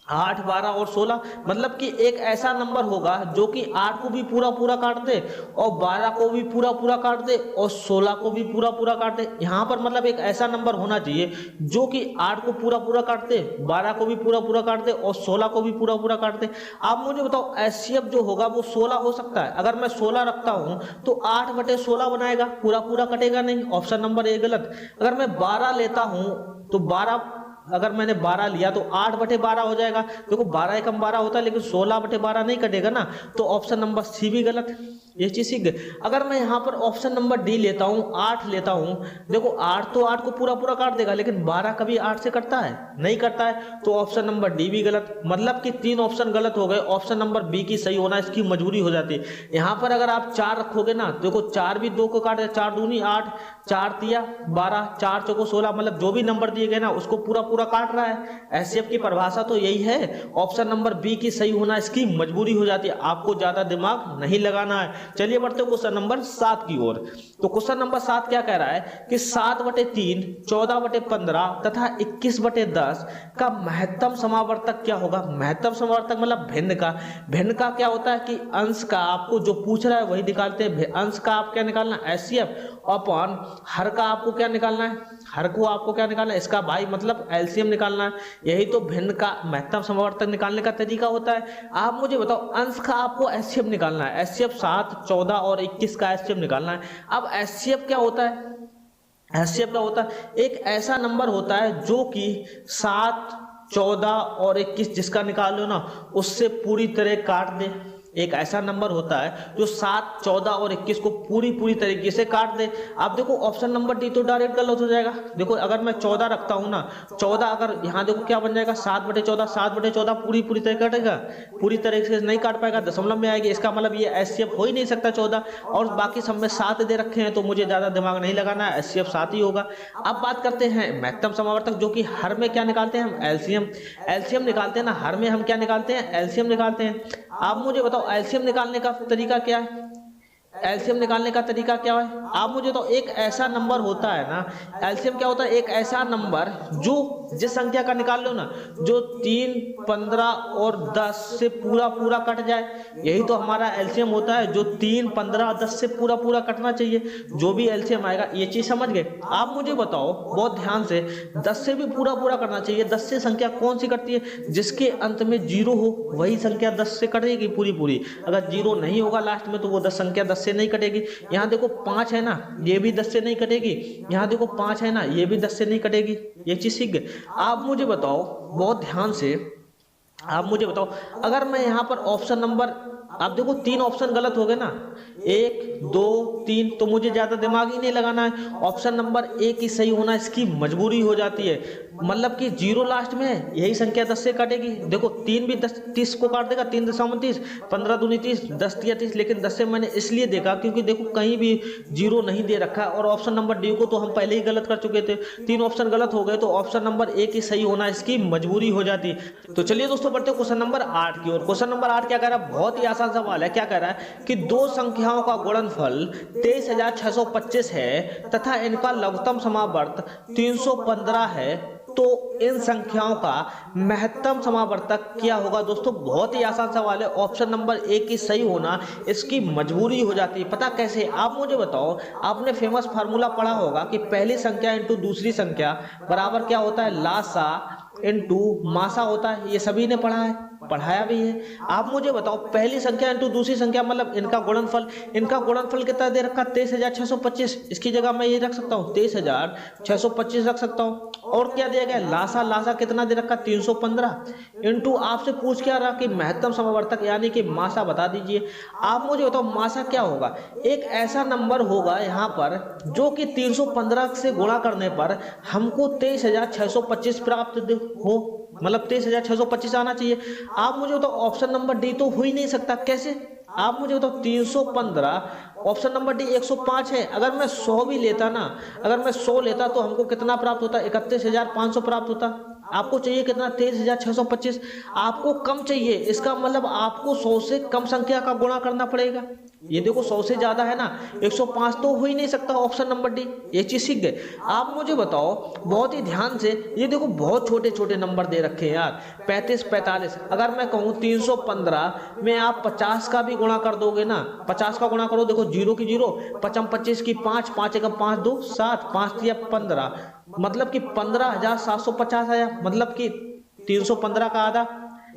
Speaker 2: 8, 12 और 16, मतलब कि एक ऐसा नंबर होगा जो कि 8 को भी पूरा पूरा काट दे और 12 को भी पूरा पूरा काट दे और 16 को भी पूरा पूरा काट दे। यहाँ पर मतलब एक ऐसा नंबर होना चाहिए जो कि 8 को पूरा पूरा काट दे, 12 को भी पूरा पूरा काट दे और 16 को भी पूरा पूरा काट दे। आप मुझे बताओ एचसीएफ जो होगा वो 16 हो सकता है? अगर मैं 16 रखता हूँ तो 8/16 बनाएगा, पूरा पूरा कटेगा नहीं, ऑप्शन नंबर ए गलत। अगर मैं 12 लेता हूँ तो 12, अगर मैंने 12 लिया तो 8/12 हो जाएगा। देखो 12 एकम 12 होता है, लेकिन 16/12 नहीं कटेगा ना, तो ऑप्शन नंबर सी भी गलत। ये चीज सीख गए। अगर मैं यहाँ पर ऑप्शन नंबर डी लेता हूँ, 8 लेता हूँ, देखो 8 तो 8 को पूरा पूरा काट देगा, लेकिन 12 कभी 8 से कटता है? नहीं करता है, तो ऑप्शन नंबर डी भी गलत। मतलब कि 3 ऑप्शन गलत हो गए, ऑप्शन नंबर बी की सही होना इसकी मजबूरी हो जाती है। यहाँ पर अगर आप 4 रखोगे ना, देखो 4 भी 2 को काट दे, 4 दूनी 8, 4 तिया 12, 4 चौको 16, मतलब जो भी नंबर दिए गए ना उसको पूरा पूरा काट रहा है। एचसीएफ की परिभाषा तो यही है। ऑप्शन नंबर बी की सही होना इसकी मजबूरी हो जाती है, आपको ज्यादा दिमाग नहीं लगाना है। चलिए बढ़ते क्वेश्चन नंबर 7 की ओर। तो क्वेश्चन नंबर 7 क्या कह रहा है कि 7/3, 14/15 तथा 21/10 का महत्तम समावर्तक क्या होगा? महत्तम समावर्तक मतलब भिन्न का। भिन्न का क्या होता है कि अंश का आपको जो पूछ रहा है वही निकालते हैं। अंश का आप क्या निकालना है? एचसीएफ। अपॉन हर का आपको क्या निकालना है? हर को आपको क्या निकालना है? इसका भाई मतलब एलसीएम निकालना है। यही तो भिन्न का महत्तम समावर्तक निकालने का तरीका होता है। आप मुझे बताओ अंश का आपको एचसीएफ निकालना है। एचसीएफ 7, 14 और 21 का एचसीएफ निकालना है। अब एचसीएफ क्या होता है? एचसीएफ क्या होता है? एक ऐसा नंबर होता है जो कि 7, 14 और 21 जिसका निकाल लो ना उससे पूरी तरह काट दे। एक ऐसा नंबर होता है जो 7, 14 और 21 को पूरी पूरी तरीके से काट दे। आप देखो ऑप्शन नंबर डी तो डायरेक्ट गलत हो जाएगा। देखो अगर मैं 14 रखता हूं ना, 14 अगर यहाँ देखो क्या बन जाएगा? 7/14, 7/14 पूरी पूरी तरह कटेगा, पूरी तरीके से नहीं काट पाएगा, दशमलव में आएगी। इसका मतलब ये एचसीएफ हो ही नहीं सकता 14, और बाकी सब में 7 दे रखे हैं तो मुझे ज्यादा दिमाग नहीं लगाना है, एचसीएफ 7 ही होगा। अब बात करते हैं महत्तम समावर्तक, जो कि हर में क्या निकालते हैं हम? एलसीएम। एलसीएम निकालते हैं ना, हर में हम क्या निकालते हैं? एलसीएम निकालते हैं। आप मुझे बताओ एलसीएम निकालने का तरीका क्या है? एलसीएम निकालने का तरीका क्या है? आप मुझे तो एक ऐसा नंबर होता है ना, एलसीएम क्या होता है? एक ऐसा नंबर जो जिस संख्या का निकाल लो ना जो 3, 15 और 10 से पूरा पूरा कट जाए, यही तो हमारा एलसीएम होता है। जो 3, 15, 10 से पूरा पूरा कटना चाहिए, जो भी एलसीएम आएगा। ये चीज समझ गए? आप मुझे बताओ बहुत ध्यान से, 10 से भी पूरा पूरा करना चाहिए। 10 से संख्या कौन सी कटती है? जिसके अंत में 0 हो वही संख्या 10 से कटेगी पूरी पूरी। अगर 0 नहीं होगा लास्ट में तो वो 10 संख्या 10 से नहीं कटेगी। यहाँ देखो 5 है ना, ये भी 10 से नहीं कटेगी। यहाँ देखो 5 है ना, ये भी 10 से नहीं कटेगी। ये चीज सीख गए? आप मुझे बताओ बहुत ध्यान से, आप मुझे बताओ, अगर मैं यहाँ पर ऑप्शन नंबर, आप देखो 3 ऑप्शन गलत हो गए ना, 1 2 3, तो मुझे ज्यादा दिमाग ही नहीं लगाना है, ऑप्शन नंबर 1 ही सही होना इसकी मजबूरी हो जाती है। मतलब कि 0 लास्ट में है, यही संख्या 10 से कटेगी। देखो 3 भी 10 30 को काट देगा, 3 दशमलव 30, 15 दूनी 30, 10 तिया 30, लेकिन 10 से मैंने इसलिए देखा क्योंकि देखो कहीं भी 0 नहीं दे रखा है, और ऑप्शन नंबर डी को तो हम पहले ही गलत कर चुके थे। 3 ऑप्शन गलत हो गए तो ऑप्शन नंबर 1 ही सही होना इसकी मजबूरी हो जाती। तो चलिए दोस्तों बढ़ते हैं क्वेश्चन नंबर 8 की ओर। क्वेश्चन नंबर 8 क्या कह रहा है, बहुत ही आसान सवाल है। क्या कह रहा है कि दो संख्याओं का गुणनफल 23,625 है तथा इनका लघुत्तम समावर्त 315 है, तो इन संख्याओं का महत्तम समावर्तक क्या होगा। दोस्तों बहुत ही आसान सवाल है, ऑप्शन नंबर 1 की सही होना इसकी मजबूरी हो जाती है। पता कैसे, आप मुझे बताओ, आपने फेमस फार्मूला पढ़ा होगा कि पहली संख्या इंटू दूसरी संख्या बराबर क्या होता है, लासा इंटू मासा होता है। ये सभी ने पढ़ा है, पढ़ाया भी है। आप मुझे बताओ, पहली संख्या इंटू दूसरी संख्या मतलब इनका गुणनफल कितना दे रखा, 23,625। इसकी जगह मैं ये रख सकता हूँ 23,625 रख सकता हूँ। और क्या दिया गया, लासा कितना दे रखा, 315 इंटू आपसे पूछ क्या रहा कि महत्तम समावर्तक यानी कि मासा बता दीजिए। आप मुझे बताओ मासा क्या होगा, एक ऐसा नंबर होगा यहाँ पर जो कि 315 से गुणा करने पर हमको 23,625 प्राप्त हो, मतलब 23,625 आना चाहिए। आप मुझे बताओ ऑप्शन नंबर डी तो हो ही नहीं सकता, कैसे। आप मुझे बताओ 315, ऑप्शन नंबर डी 105 है। अगर मैं 100 भी लेता ना, अगर मैं 100 लेता तो हमको कितना प्राप्त होता, 31,500 प्राप्त होता। आपको चाहिए कितना, 23,625। आपको कम चाहिए, इसका मतलब आपको 100 से कम संख्या का गुणा करना पड़ेगा। ये देखो 100 से ज्यादा है ना, 105 तो हो ही नहीं सकता, ऑप्शन नंबर डी। ये चीज सीख गए। आप मुझे बताओ बहुत ही ध्यान से, ये देखो बहुत छोटे छोटे नंबर दे रखे हैं यार, 35 45। अगर मैं कहूँ 315 में आप 50 का भी गुणा कर दोगे ना, 50 का गुणा करो, देखो 0 की 0, 55 25 की 5, 5 1 5 2 7, 5 3 15, मतलब कि 15,750 आया। मतलब कि 315 का आधा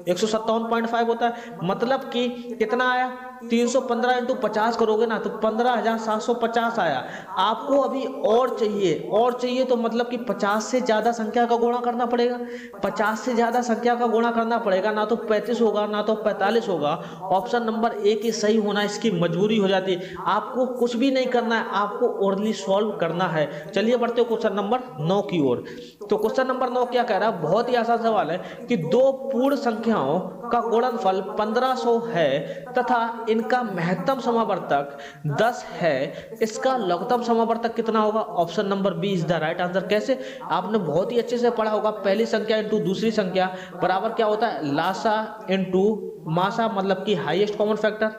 Speaker 2: 157.5 होता है, मतलब कि कितना आया, 315 इंटू 50 करोगे ना तो 15,750 आया। आपको अभी और चाहिए तो मतलब कि 50 से ज्यादा संख्या का गुणा करना पड़ेगा, 50 से ज्यादा संख्या का गुणा करना पड़ेगा, ना तो 35 होगा ना तो 45 होगा। ऑप्शन नंबर 1 ही सही होना इसकी मजबूरी हो जाती है। आपको कुछ भी नहीं करना है, आपको ओरली सॉल्व करना है। चलिए बढ़ते हो क्वेश्चन नंबर 9 की ओर। तो क्वेश्चन नंबर 9 क्या कह रहा है, बहुत ही आसान सवाल है कि दो पूर्ण संख्याओं का गुणनफल 1500 है तथा इनका महत्तम समावर्तक 10 है, इसका लघुत्तम समावर्तक कितना होगा। Option number b is the right answer. कैसे, आपने बहुत ही अच्छे से पढ़ा होगा, पहली संख्या इंटू दूसरी संख्या बराबर क्या होता है, लासा इंटू मासा, मतलब कि हाईएस्ट कॉमन फैक्टर।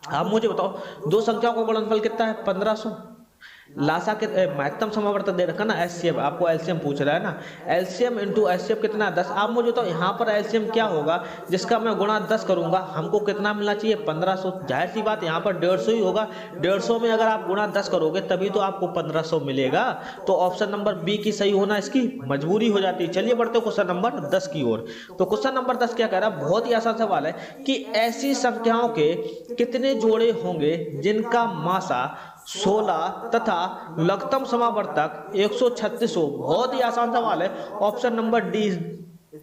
Speaker 2: आप मुझे बताओ दो संख्याओं का गुणनफल कितना है, 1500। लासा के महत्तम समावर्तक दे रखा ना, एचसीएफ, आपको एलसीएम पूछ रहा है ना, एलसीएम इंटू एचसीएफ कितना, 10। आप मुझे तो यहाँ पर एलसीएम क्या होगा, जिसका मैं गुणा 10 करूंगा, हमको कितना मिलना चाहिए, 1500। जाहिर सी बात यहाँ पर 150 ही होगा, 150 में अगर आप गुणा 10 करोगे तभी तो आपको 1500 मिलेगा। तो ऑप्शन नंबर बी की सही होना इसकी मजबूरी हो जाती है। चलिए बढ़ते क्वेश्चन नंबर 10 की ओर। तो क्वेश्चन नंबर 10 क्या कह रहा है, बहुत ही आसान सवाल है कि ऐसी संख्याओं के कितने जोड़े होंगे जिनका मासा 16 तथा लघुत्तम समावर्तक 136 हो। बहुत ही आसान सवाल है, option number D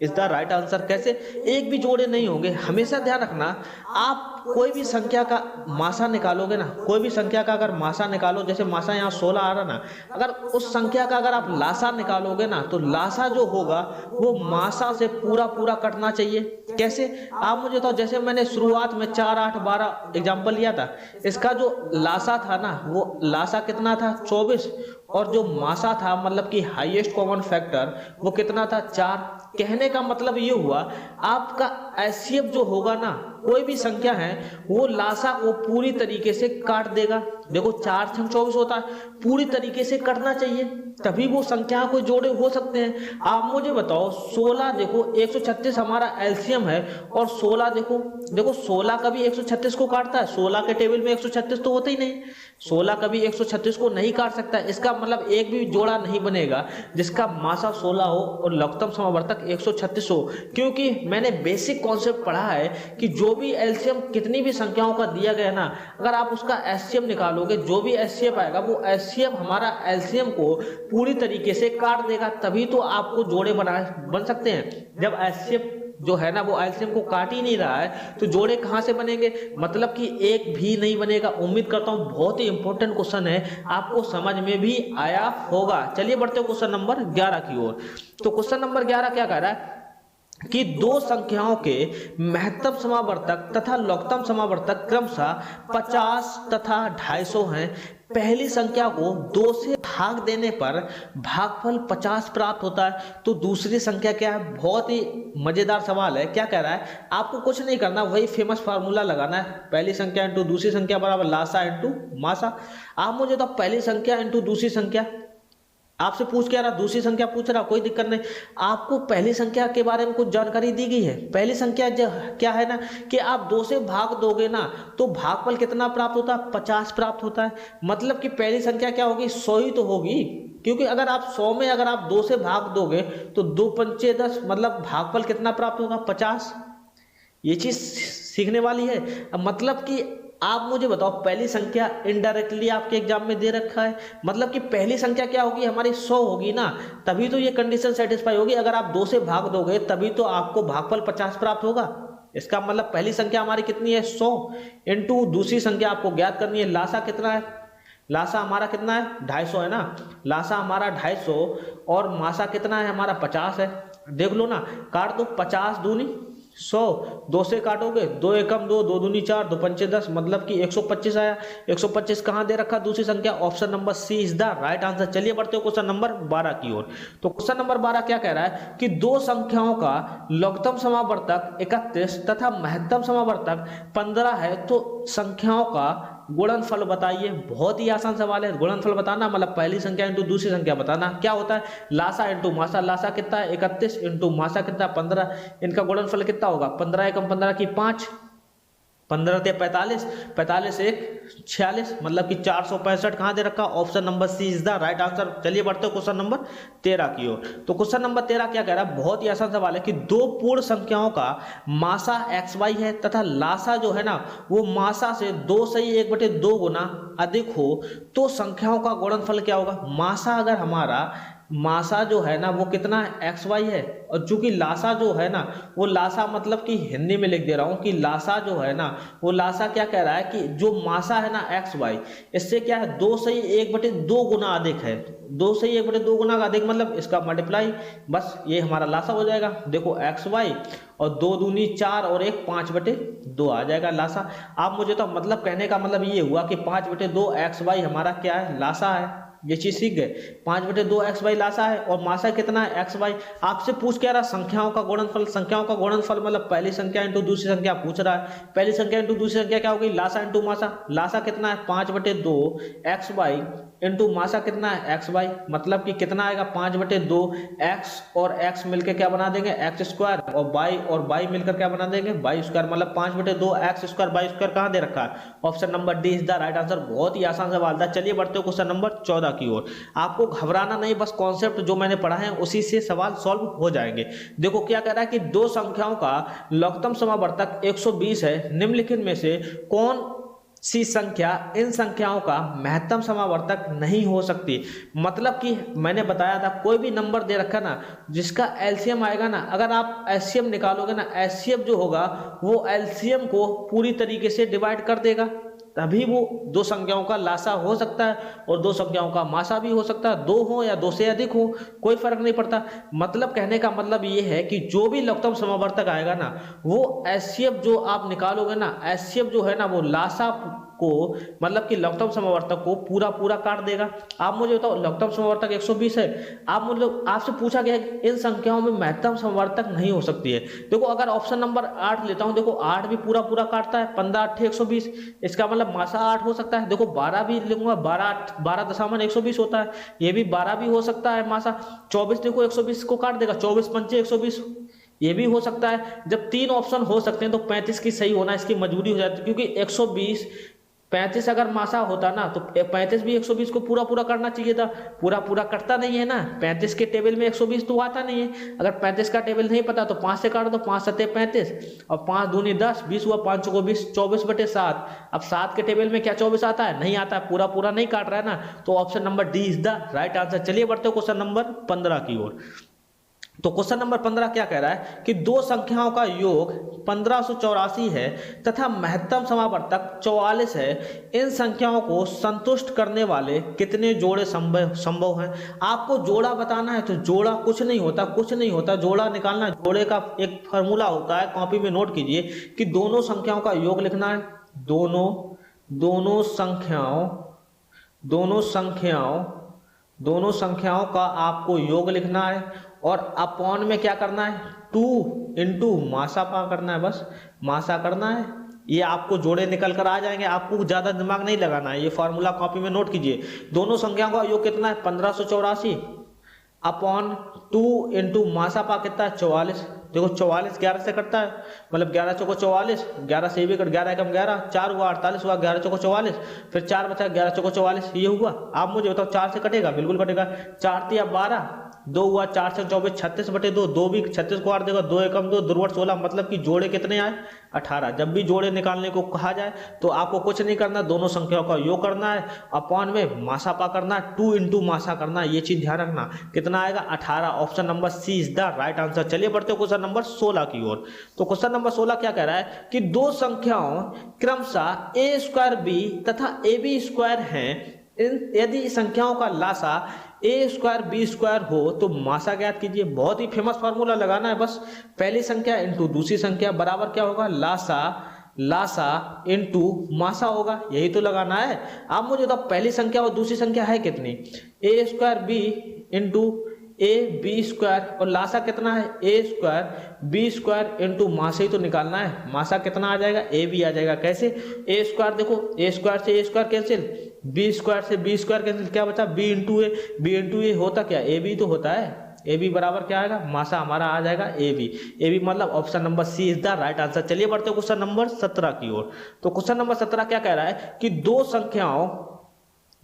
Speaker 2: is the right answer. कैसे, एक भी जोड़े नहीं होंगे। हमेशा ध्यान रखना, आप कोई भी संख्या का मासा निकालोगे ना, कोई भी संख्या का अगर मासा निकालो, जैसे मासा यहाँ 16 आ रहा ना, अगर उस संख्या का अगर आप लासा निकालोगे ना तो लासा जो होगा वो मासा से पूरा पूरा कटना चाहिए। कैसे, आप मुझे तो, जैसे मैंने शुरुआत में 4 8 12 एग्जाम्पल लिया था, इसका जो लासा था ना वो लासा कितना था, 24, और जो मासा था मतलब कि हाईएस्ट कॉमन फैक्टर वो कितना था, 4। कहने का मतलब ये हुआ, आपका एचसीएफ जो होगा ना, कोई भी संख्या है वो लासा को पूरी तरीके से काट देगा। देखो 4 6 24 होता है, पूरी तरीके से कटना चाहिए तभी वो संख्या को जोड़े हो सकते हैं। आप मुझे बताओ 16, देखो 136 हमारा एलसीएम है, और 16 देखो 16 कभी 136 को काटता है, 16 के टेबल में 136 तो होता ही नहीं, 16 कभी 136 को नहीं काट सकता। इसका मतलब एक भी जोड़ा नहीं बनेगा जिसका मासा 16 हो और लघुत्तम समावर्तक 136 हो, क्योंकि मैंने बेसिक कॉन्सेप्ट पढ़ा है कि जो भी एलसीएम कितनी भी संख्याओं का दिया गया ना, अगर आप उसका एचसीएफ निकालोगे, जो भी एचसीएफ आएगा वो एचसीएफ हमारा एलसीएम को पूरी तरीके से काट देगा, तभी तो आपको जोड़े बन सकते हैं। जब एचसीएफ जो है ना वो एलसीएम को काट ही नहीं रहा है, तो जोड़े कहाँ से बनेंगे, मतलब कि एक भी नहीं बनेगा। उम्मीद करता हूँ बहुत ही इंपॉर्टेंट क्वेश्चन है, आपको समझ में भी आया होगा। चलिए बढ़ते हैं क्वेश्चन नंबर 11 की ओर। तो क्वेश्चन नंबर 11 क्या कह रहा है कि दो संख्याओं के महत्तम समावर्तक तथा लघुत्तम समावर्तक क्रमशः 50 तथा 250 हैं। पहली संख्या को 2 से भाग देने पर भागफल 50 प्राप्त होता है। तो दूसरी संख्या क्या है, बहुत ही मजेदार सवाल है। क्या कह रहा है, आपको कुछ नहीं करना, वही फेमस फार्मूला लगाना है, पहली संख्या इंटू दूसरी संख्या बराबर लासा इंटू मासा। आप मुझे तो पहली संख्या इंटू दूसरी संख्या आपसे पूछ के आ रहा, दूसरी संख्या पूछ रहा, कोई दिक्कत नहीं। आपको पहली संख्या के बारे में कुछ जानकारी दी गई है। पहली संख्या क्या है ना कि आप 2 से भाग दोगे ना तो भागफल कितना प्राप्त होता है, 50 प्राप्त होता है। मतलब कि पहली संख्या क्या होगी, 100 ही तो होगी, क्योंकि अगर आप 100 में अगर आप 2 से भाग दोगे तो 2 पंचे 10, मतलब भागफल कितना प्राप्त होगा, 50। ये चीज सीखने वाली है। अब मतलब कि आप मुझे बताओ, पहली संख्या इनडायरेक्टली आपके एग्जाम में दे रखा है, मतलब कि पहली संख्या क्या होगी हमारी, 100 होगी ना, तभी तो ये कंडीशन सेटिस्फाई होगी। अगर आप 2 से भाग दोगे तभी तो आपको भागफल 50 प्राप्त होगा। इसका मतलब पहली संख्या हमारी कितनी है, 100 इंटू दूसरी संख्या आपको ज्ञात करनी है, लासा कितना है, लासा हमारा कितना है, 250 है ना, लासा हमारा 250 और मासा कितना है हमारा, 50 है। देख लो ना, काट दो, 50 दूनी 100, 2 से काटोगे 2 एकम 2, 2 दूनी 4, 2 पंचे 10, मतलब कि 125 आया। 125 कहाँ दे रखा, दूसरी संख्या, option number c is the right answer. चलिए बढ़ते हो क्वेश्चन नंबर 12 की ओर। तो क्वेश्चन नंबर 12 क्या कह रहा है कि दो संख्याओं का लघुत्तम समावर्तक 31 तथा महत्तम समावर्तक 15 है, तो संख्याओं का गुणनफल बताइए। बहुत ही आसान सवाल है, गुणनफल बताना मतलब पहली संख्या इंटू दूसरी संख्या बताना। क्या होता है, लासा इंटू मासा, लासा कितना है 31 इंटू मासा कितना 15, इनका गुणनफल कितना होगा, 15 एकम 15 की 5, 15 ते 45, 45 एक 46, मतलब कि 465 कहाँ दे रखा, option number c is the right answer. चलिए बढ़ते हो क्वेश्चन नंबर 13 की ओर। तो क्वेश्चन नंबर 13 क्या कह रहा है, बहुत ही आसान सवाल है कि दो पूर्ण संख्याओं का मासा xy है तथा लासा जो है ना वो मासा से 2 सही 1/2 गुना अधिक हो, तो संख्याओं का गुणनफल क्या होगा। मासा अगर हमारा मासा जो है ना वो कितना है, XY है, और चूंकि लासा जो है ना वो लासा मतलब कि हिंदी में लिख दे रहा हूं कि लासा जो है ना वो लासा क्या कह रहा है कि जो मासा है ना XY, इससे क्या है 2 सही 1/2 गुना अधिक है। 2 सही 1/2 गुना का अधिक मतलब इसका मल्टीप्लाई, बस ये हमारा लासा हो जाएगा। देखो XY और 2 दूनी 4 और 1 5/2 आ जाएगा लासा। आप मुझे तो मतलब कहने का मतलब ये हुआ कि 5/2 XY हमारा क्या है, लासा है। ये चीज सीख गए, 5/2 XY लासा है और मासा कितना है XY। आपसे पूछ क्या रहा, संख्याओं का गुणनफल, संख्याओं का गुणनफल मतलब पहली संख्या इंटू दूसरी संख्या पूछ रहा है। पहली संख्या इंटू दूसरी संख्या क्या होगी, लासा इंटू मासा। लासा कितना है 5/2 XY इंटू मासा कितना है XY, मतलब कि कितना आएगा 5/2 X और X मिलकर क्या बना देंगे X² और Y मिलकर क्या बना देंगे Y², मतलब 5/2 X² Y² कहाँ दे रखा है, option number D is the right answer. बहुत ही आसान सवाल था। चलिए बढ़ते हो क्वेश्चन नंबर 14 की ओर। आपको घबराना नहीं, बस कॉन्सेप्ट जो मैंने पढ़ा है उसी से सवाल सॉल्व हो जाएंगे। देखो क्या कह रहा है कि दो संख्याओं का लघुत्तम समावर्तक 120 है, निम्नलिखित में से कौन सी संख्या इन संख्याओं का महत्तम समावर्तक नहीं हो सकती। मतलब कि मैंने बताया था कोई भी नंबर दे रखा ना जिसका एलसीएम आएगा ना, अगर आप एलसीएम निकालोगे ना, एलसीएम जो होगा वो एलसीएम को पूरी तरीके से डिवाइड कर देगा, तभी वो दो संख्याओं का लासा हो सकता है और दो संख्याओं का मासा भी हो सकता है। 2 हो या 2 से अधिक हो कोई फर्क नहीं पड़ता। मतलब कहने का मतलब ये है कि जो भी लघुत्तम समावर्तक आएगा ना वो एचसीएफ जो आप निकालोगे ना, एचसीएफ जो है ना वो लासा को मतलब कि लघुत्तम समावर्तक को पूरा काट देगा। आप मुझे बताओ लघुत्तम समावर्तक 120 है, आप मुझे आपसे पूछा गया है इन संख्याओं में महत्तम समावर्तक नहीं हो सकती है। देखो अगर ऑप्शन नंबर 8 लेता हूं, देखो 8 भी पूरा काटता है, 15 8 120, इसका मतलब मासा 8 हो सकता है। देखो 12 भी लिखूंगा, 12.120 होता है, ये भी 12 भी हो सकता है मासा। 24 देखो 120 को काट देगा, 24 पंचे 120, ये भी हो सकता है। जब 3 ऑप्शन हो सकते हैं तो 35 की सही होना इसकी मजबूरी हो जाती है, क्योंकि 120 35 अगर मासा होता ना तो 35 भी 120 को पूरा करना चाहिए था, पूरा कटता नहीं है ना। 35 के टेबल में 120 तो आता नहीं है। अगर 35 का टेबल नहीं पता तो 5 से काट दो, 5 7 35 और 5 दूनी 10, 20 हुआ, 5 को 20, 24/7। अब 7 के टेबल में क्या 24 आता है, नहीं आता, पूरा नहीं काट रहा है ना, तो option number D is the right answer. चलिए बढ़ते हो क्वेश्चन नंबर 15 की ओर। तो क्वेश्चन नंबर 15 क्या कह रहा है कि दो संख्याओं का योग 1584 है तथा महत्तम समावर्तक 44 है, इन संख्याओं को संतुष्ट करने वाले कितने जोड़े संभव हैं। आपको जोड़ा बताना है, तो जोड़ा कुछ नहीं होता, जोड़ा निकालना, जोड़े का एक फॉर्मूला होता है, कॉपी में नोट कीजिए कि दोनों संख्याओं का योग लिखना है, दोनों संख्याओं का आपको योग लिखना है और अपॉन में क्या करना है, 2 इंटू मासा पा करना है, बस मासा करना है। ये आपको जोड़े निकल कर आ जाएंगे, आपको ज्यादा दिमाग नहीं लगाना है, ये फॉर्मूला कॉपी में नोट कीजिए। दोनों संख्याओं का योग कितना है, 1584 अपॉन 2 इंटू मासा पा कितना है, 44। देखो 44 11 से कटता है, मतलब 11 चौको 44, 11 से भी कट, 11 एकम 11, 4 हुआ 48 हुआ, 11 चौको 44, फिर 4 बचा 11 चौको 44, ये हुआ। आप मुझे बताओ 4 से कटेगा, बिल्कुल कटेगा। 4 तिया 12, 2 हुआ, 4 से 24, 36 बटे 2, 2 भी 36 को आठ देगा, 2 एकम 2, दुर्वट 16, मतलब कि जोड़े कितने आए, 18। जब भी जोड़े निकालने को कहा जाए तो आपको कुछ नहीं करना, दोनों संख्याओं का योग करना है, अपॉन में मासा पा करना है, 2 इंटू मासा करना है, ये चीज ध्यान रखना। कितना आएगा, 18। Option number c is the right answer. चलिए बढ़ते हो क्वेश्चन नंबर 16 की ओर। तो क्वेश्चन नंबर 16 क्या कह रहा है कि दो संख्याओं क्रमशः a स्क्वायर b तथा ab स्क्वायर हैं, यदि संख्याओं का लासा a स्क्वायर b स्क्वायर हो तो मासा ज्ञात कीजिए। बहुत ही फेमस फॉर्मूला लगाना है, बस पहली संख्या इंटू दूसरी संख्या बराबर क्या होगा, लासा इंटू मासा होगा, यही तो लगाना है। आप मुझे तो पहली संख्या और दूसरी संख्या है कितनी, a square b into a b square, और लासा कितना है, a square b square into मासा ही तो निकालना है। मासा कितना आ जाएगा, ए बी आ जाएगा। कैसे, ए स्क्वायर, देखो ए स्क्वायर से ए स्क्वायर कैंसिल, बी स्क्वायर से बी स्क्वायर कैंसिल, क्या बचा, बी इंटू ए होता क्या, ए बी तो होता है। ए बी बराबर क्या आएगा, मासा हमारा आ जाएगा ए बी, मतलब option number c is the right answer. चलिए बढ़ते हैं क्वेश्चन नंबर 17 की ओर। तो क्वेश्चन नंबर 17 क्या कह रहा है कि दो संख्याओं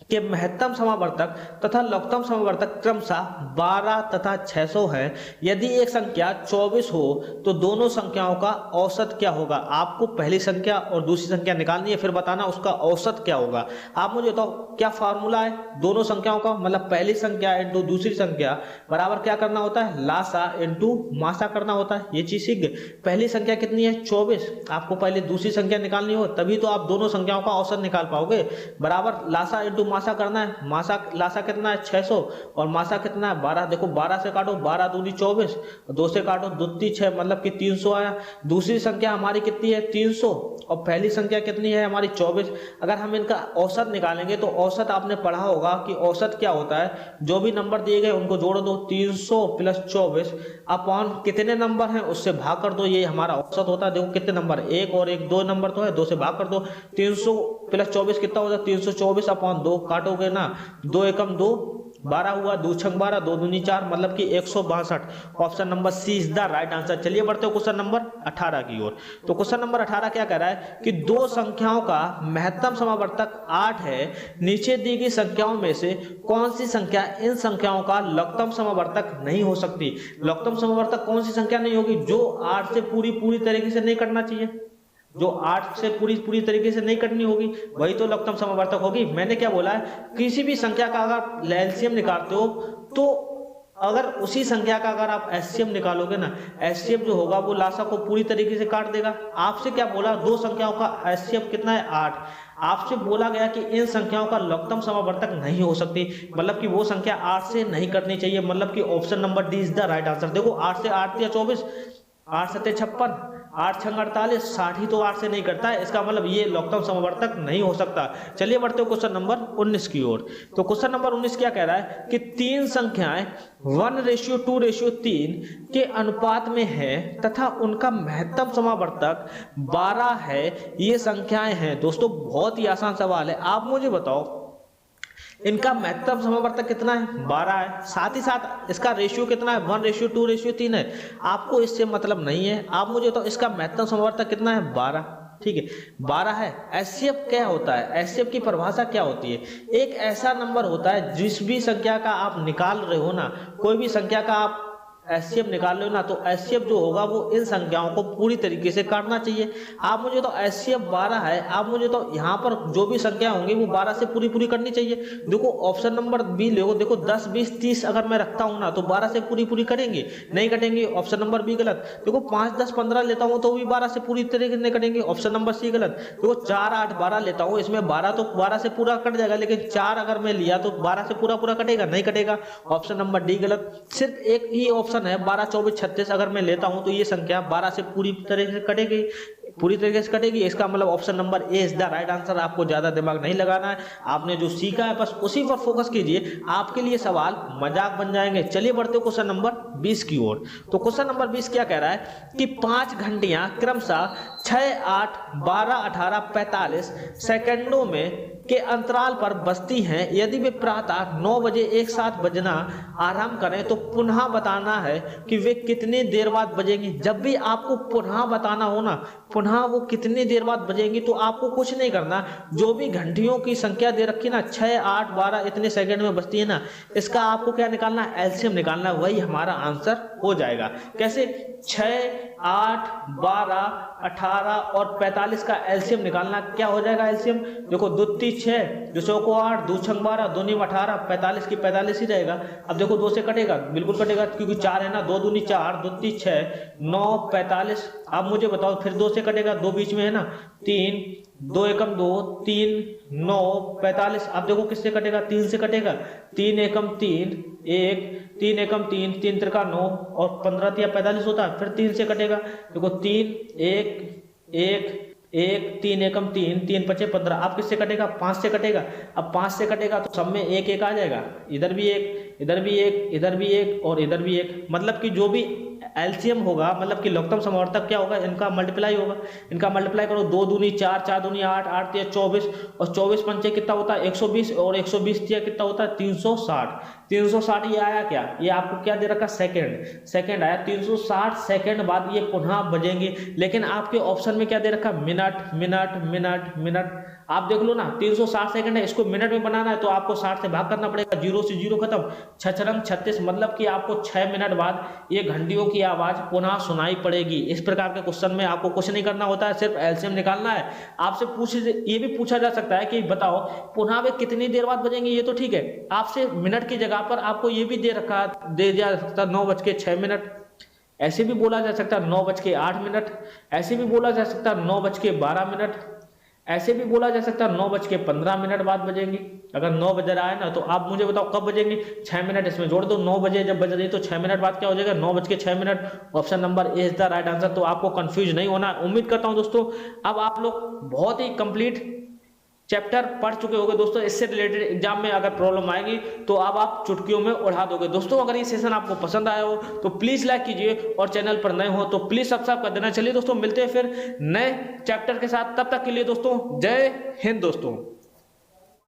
Speaker 2: के महत्तम समावर्तक तथा लघुत्तम समावर्तक क्रमशः 12 तथा 600 है। यदि एक संख्या 24 हो तो दोनों संख्याओं का औसत क्या होगा। आपको पहली संख्या और दूसरी संख्या निकालनी है, फिर बताना उसका औसत क्या होगा। आप मुझे बताओ क्या फार्मूला है दोनों संख्याओं का, मतलब पहली संख्या इंटू दूसरी संख्या बराबर क्या करना होता है, लासा इंटू मासा करना होता है। ये चीज सीख गए। पहली संख्या कितनी है, 24, आपको पहले दूसरी संख्या निकालनी हो, तभी तो आप दोनों संख्याओं का औसत निकाल पाओगे। बराबर लासा इंटू मासा करना है, लासा कितना है 600 और मासा कितना है 12। देखो 12 से काटो, 12 दूनी 24, 2 से काटो 2 × 6, मतलब कि 300 आया। दूसरी संख्या हमारी कितनी है 300 और पहली संख्या कितनी है हमारी 24। अगर हम इनका औसत निकालेंगे तो औसत आपने पढ़ा होगा कि औसत क्या होता है, जो भी नंबर दिए गए उनको जोड़ दो, 300 + 24 अपॉन कितने नंबर हैं उससे भाग कर दो, ये हमारा औसत होता है। देखो कितने नंबर, 1 और 1 2 नंबर तो है, 2 से भाग कर दो, 300 + 24 कितना होता है 324 अपॉन 2, काटोगे ना 2 एकम 2, 12 हुआ, 2 × 12, 2 दूनी 4, मतलब कि 162। Option number c is the right answer. चलिए बढ़ते हो क्वेश्चन नंबर 18 की ओर। तो क्वेश्चन नंबर 18 क्या कह रहा है कि दो संख्याओं का महत्तम समावर्तक 8 है, नीचे दी गई संख्याओं में से कौन सी संख्या इन संख्याओं का लघुत्तम समावर्तक नहीं हो सकती। लघुत्तम समावर्तक कौन सी संख्या नहीं होगी, जो 8 से पूरी तरीके से नहीं कटना चाहिए, जो 8 से पूरी तरीके से नहीं कटनी होगी, वही तो लघुत्तम समावर्तक होगी। मैंने क्या बोला है, किसी भी संख्या का अगर एलसीएम निकालते हो तो अगर उसी संख्या का अगर आप एचसीएम निकालोगे ना, एचसीएम जो होगा वो लासा को पूरी तरीके से काट देगा। आपसे क्या बोला, दो संख्याओं का एचसीएम कितना है 8। आपसे बोला गया कि इन संख्याओं का लघुत्तम समावर्तक नहीं हो सकती, मतलब कि वो संख्या 8 से नहीं कटनी चाहिए, मतलब कि option number D is the right answer. देखो 8 से 8 या 24, 8 7 56, 8 6 48, 60 ही तो 8 से नहीं करता है, इसका मतलब ये लघुत्तम समावर्तक नहीं हो सकता। चलिए बढ़ते हो क्वेश्चन नंबर 19 की ओर। तो क्वेश्चन नंबर 19 क्या कह रहा है कि तीन संख्याएं 1:2:3 के अनुपात में है तथा उनका महत्तम समावर्तक 12 है, ये संख्याएं हैं। दोस्तों बहुत ही आसान सवाल है, आप मुझे बताओ इनका महत्तम समावर्तक कितना है 12 है, साथ ही साथ इसका रेशियो कितना है 1:2:3 है। आपको इससे मतलब नहीं है, आप मुझे तो इसका महत्तम समावर्तक कितना है 12, ठीक है 12 है। एचसीएफ क्या होता है, एचसीएफ की परिभाषा क्या होती है, एक ऐसा नंबर होता है जिस भी संख्या का आप निकाल रहे हो ना, कोई भी संख्या का आप एचसीएफ निकाल लो ना, तो एचसीएफ जो होगा वो इन संख्याओं को पूरी तरीके से काटना चाहिए। आप मुझे तो एचसीएफ 12 है, आप मुझे तो यहाँ पर जो भी संख्या होंगी वो 12 से पूरी करनी चाहिए। देखो ऑप्शन नंबर बी लो, देखो 10 20 30 अगर मैं रखता हूँ ना तो 12 से पूरी करेंगे, नहीं कटेंगे, ऑप्शन नंबर बी गलत। देखो 5 10 15 लेता हूँ तो भी 12 से पूरी तरीके से नहीं कटेंगे, ऑप्शन नंबर सी गलत। देखो 4 8 12 लेता हूँ, इसमें 12 तो 12 से पूरा कट जाएगा, लेकिन 4 अगर मैं लिया तो 12 से पूरा कटेगा, नहीं कटेगा, ऑप्शन नंबर डी गलत। सिर्फ एक ही ऑप्शन है 12 24 36 अगर मैं लेता हूं तो ये संख्या 12 से पूरी तरह से कटेगी, पूरी तरीके से कटेगी। इसका मतलब option number A is the right answer. आपको ज्यादा दिमाग नहीं लगाना है, आपने जो सीखा है बस उसी पर फोकस कीजिए, आपके लिए सवाल मजाक बन जाएंगे। चलिए बढ़ते हो क्वेश्चन नंबर 20 की ओर। तो क्वेश्चन नंबर 20 क्या कह रहा है कि 5 घंटियां क्रमशः 6 8 12 18 45 सेकंडों में के अंतराल पर बजती हैं। यदि वे प्रातः 9 बजे एक साथ बजना आरंभ करें तो पुनः बताना है कि वे कितनी देर बाद बजेंगी। जब भी आपको पुनः बताना हो ना, पुनः वो कितनी देर बाद बजेंगी, तो आपको कुछ नहीं करना, जो भी घंटियों की संख्या दे रखी ना 6 8 12 इतने सेकंड में बजती है ना, इसका आपको क्या निकालना है, एलसीएम निकालना है, वही हमारा आंसर हो जाएगा। कैसे, 6 8 12 18 और 45 का एलसीएम निकालना, क्या हो जाएगा एलसीएम, देखो 2 3 6 2 चौको 8 2 छंग 12 2 नीम 18 45 की 45 ही रहेगा। अब देखो 2 से कटेगा, बिल्कुल कटेगा क्योंकि 4 है ना, 2 दूनी 4 2 3 6 9 45। अब मुझे बताओ फिर 2 से कटेगा, 2 बीच में है ना, 3 2 एकम 2 3 9 45। अब देखो किससे कटेगा, 3 से कटेगा, 3 एकम 3 1 3 एकम 3 3 त्रिका 9 और 15 तिया 45 होता है, फिर 3 से कटेगा, देखो 3 1 1 1 3 एकम 3 3 पचे 15। अब किससे कटेगा, 5 से कटेगा। अब 5 से कटेगा तो सब में 1 1 आ जाएगा, इधर भी 1 इधर भी 1 इधर भी 1 और इधर भी 1। मतलब कि जो भी एलसीएम होगा, मतलब कि लघुत्तम समावर्तक क्या होगा, इनका मल्टीप्लाई होगा। इनका मल्टीप्लाई करो, 2 दूनी 4 4 दूनी 8 8 तिया 24 और 24 पंचे कितना होता है 120 और 120 तिया कितना होता है 360। 360 ये आया क्या, ये आपको क्या दे रखा, सेकंड आया। 360 सेकंड बाद ये पुनः बजेंगे, लेकिन आपके ऑप्शन में क्या दे रखा, मिनट मिनट मिनट मिनट। आप देख लो ना, 360 सेकंड है, इसको मिनट में बनाना है तो आपको 60 से भाग करना पड़ेगा, 0 से 0 खत्म, 6 36। मतलब कि आपको 6 मिनट बाद ये घंटियों की आवाज पुनः सुनाई पड़ेगी। इस प्रकार के क्वेश्चन में आपको कुछ नहीं करना होता है, सिर्फ एलसीएम निकालना है। आपसे ये भी पूछा जा सकता है कि बताओ पुनः वे कितनी देर बाद बजेंगे, ये तो ठीक है, आपसे मिनट की जगह पर आपको ये भी दे दिया सकता 9:06, ऐसे भी बोला जा सकता 9:08, ऐसे भी बोला जा सकता 9:12, ऐसे भी बोला जा सकता 9:15 बाद बजेंगे। अगर 9 बज रहा है ना तो आप मुझे बताओ कब बजेंगे, 6 मिनट इसमें जोड़ दो, 9 बजे जब बज रही तो 6 मिनट बाद क्या हो जाएगा, 9:06। Option number A is the right answer. तो आपको कंफ्यूज नहीं होना। उम्मीद करता हूं दोस्तों अब आप लोग बहुत ही कंप्लीट चैप्टर पढ़ चुके होंगे दोस्तों। इससे रिलेटेड एग्जाम में अगर प्रॉब्लम आएगी तो अब आप चुटकियों में उड़ा दोगे। दोस्तों अगर ये सेशन आपको पसंद आया हो तो प्लीज लाइक कीजिए और चैनल पर नए हो तो प्लीज सब्सक्राइब कर देना। चलिए दोस्तों मिलते हैं फिर नए चैप्टर के साथ, तब तक के लिए दोस्तों जय हिंद दोस्तों।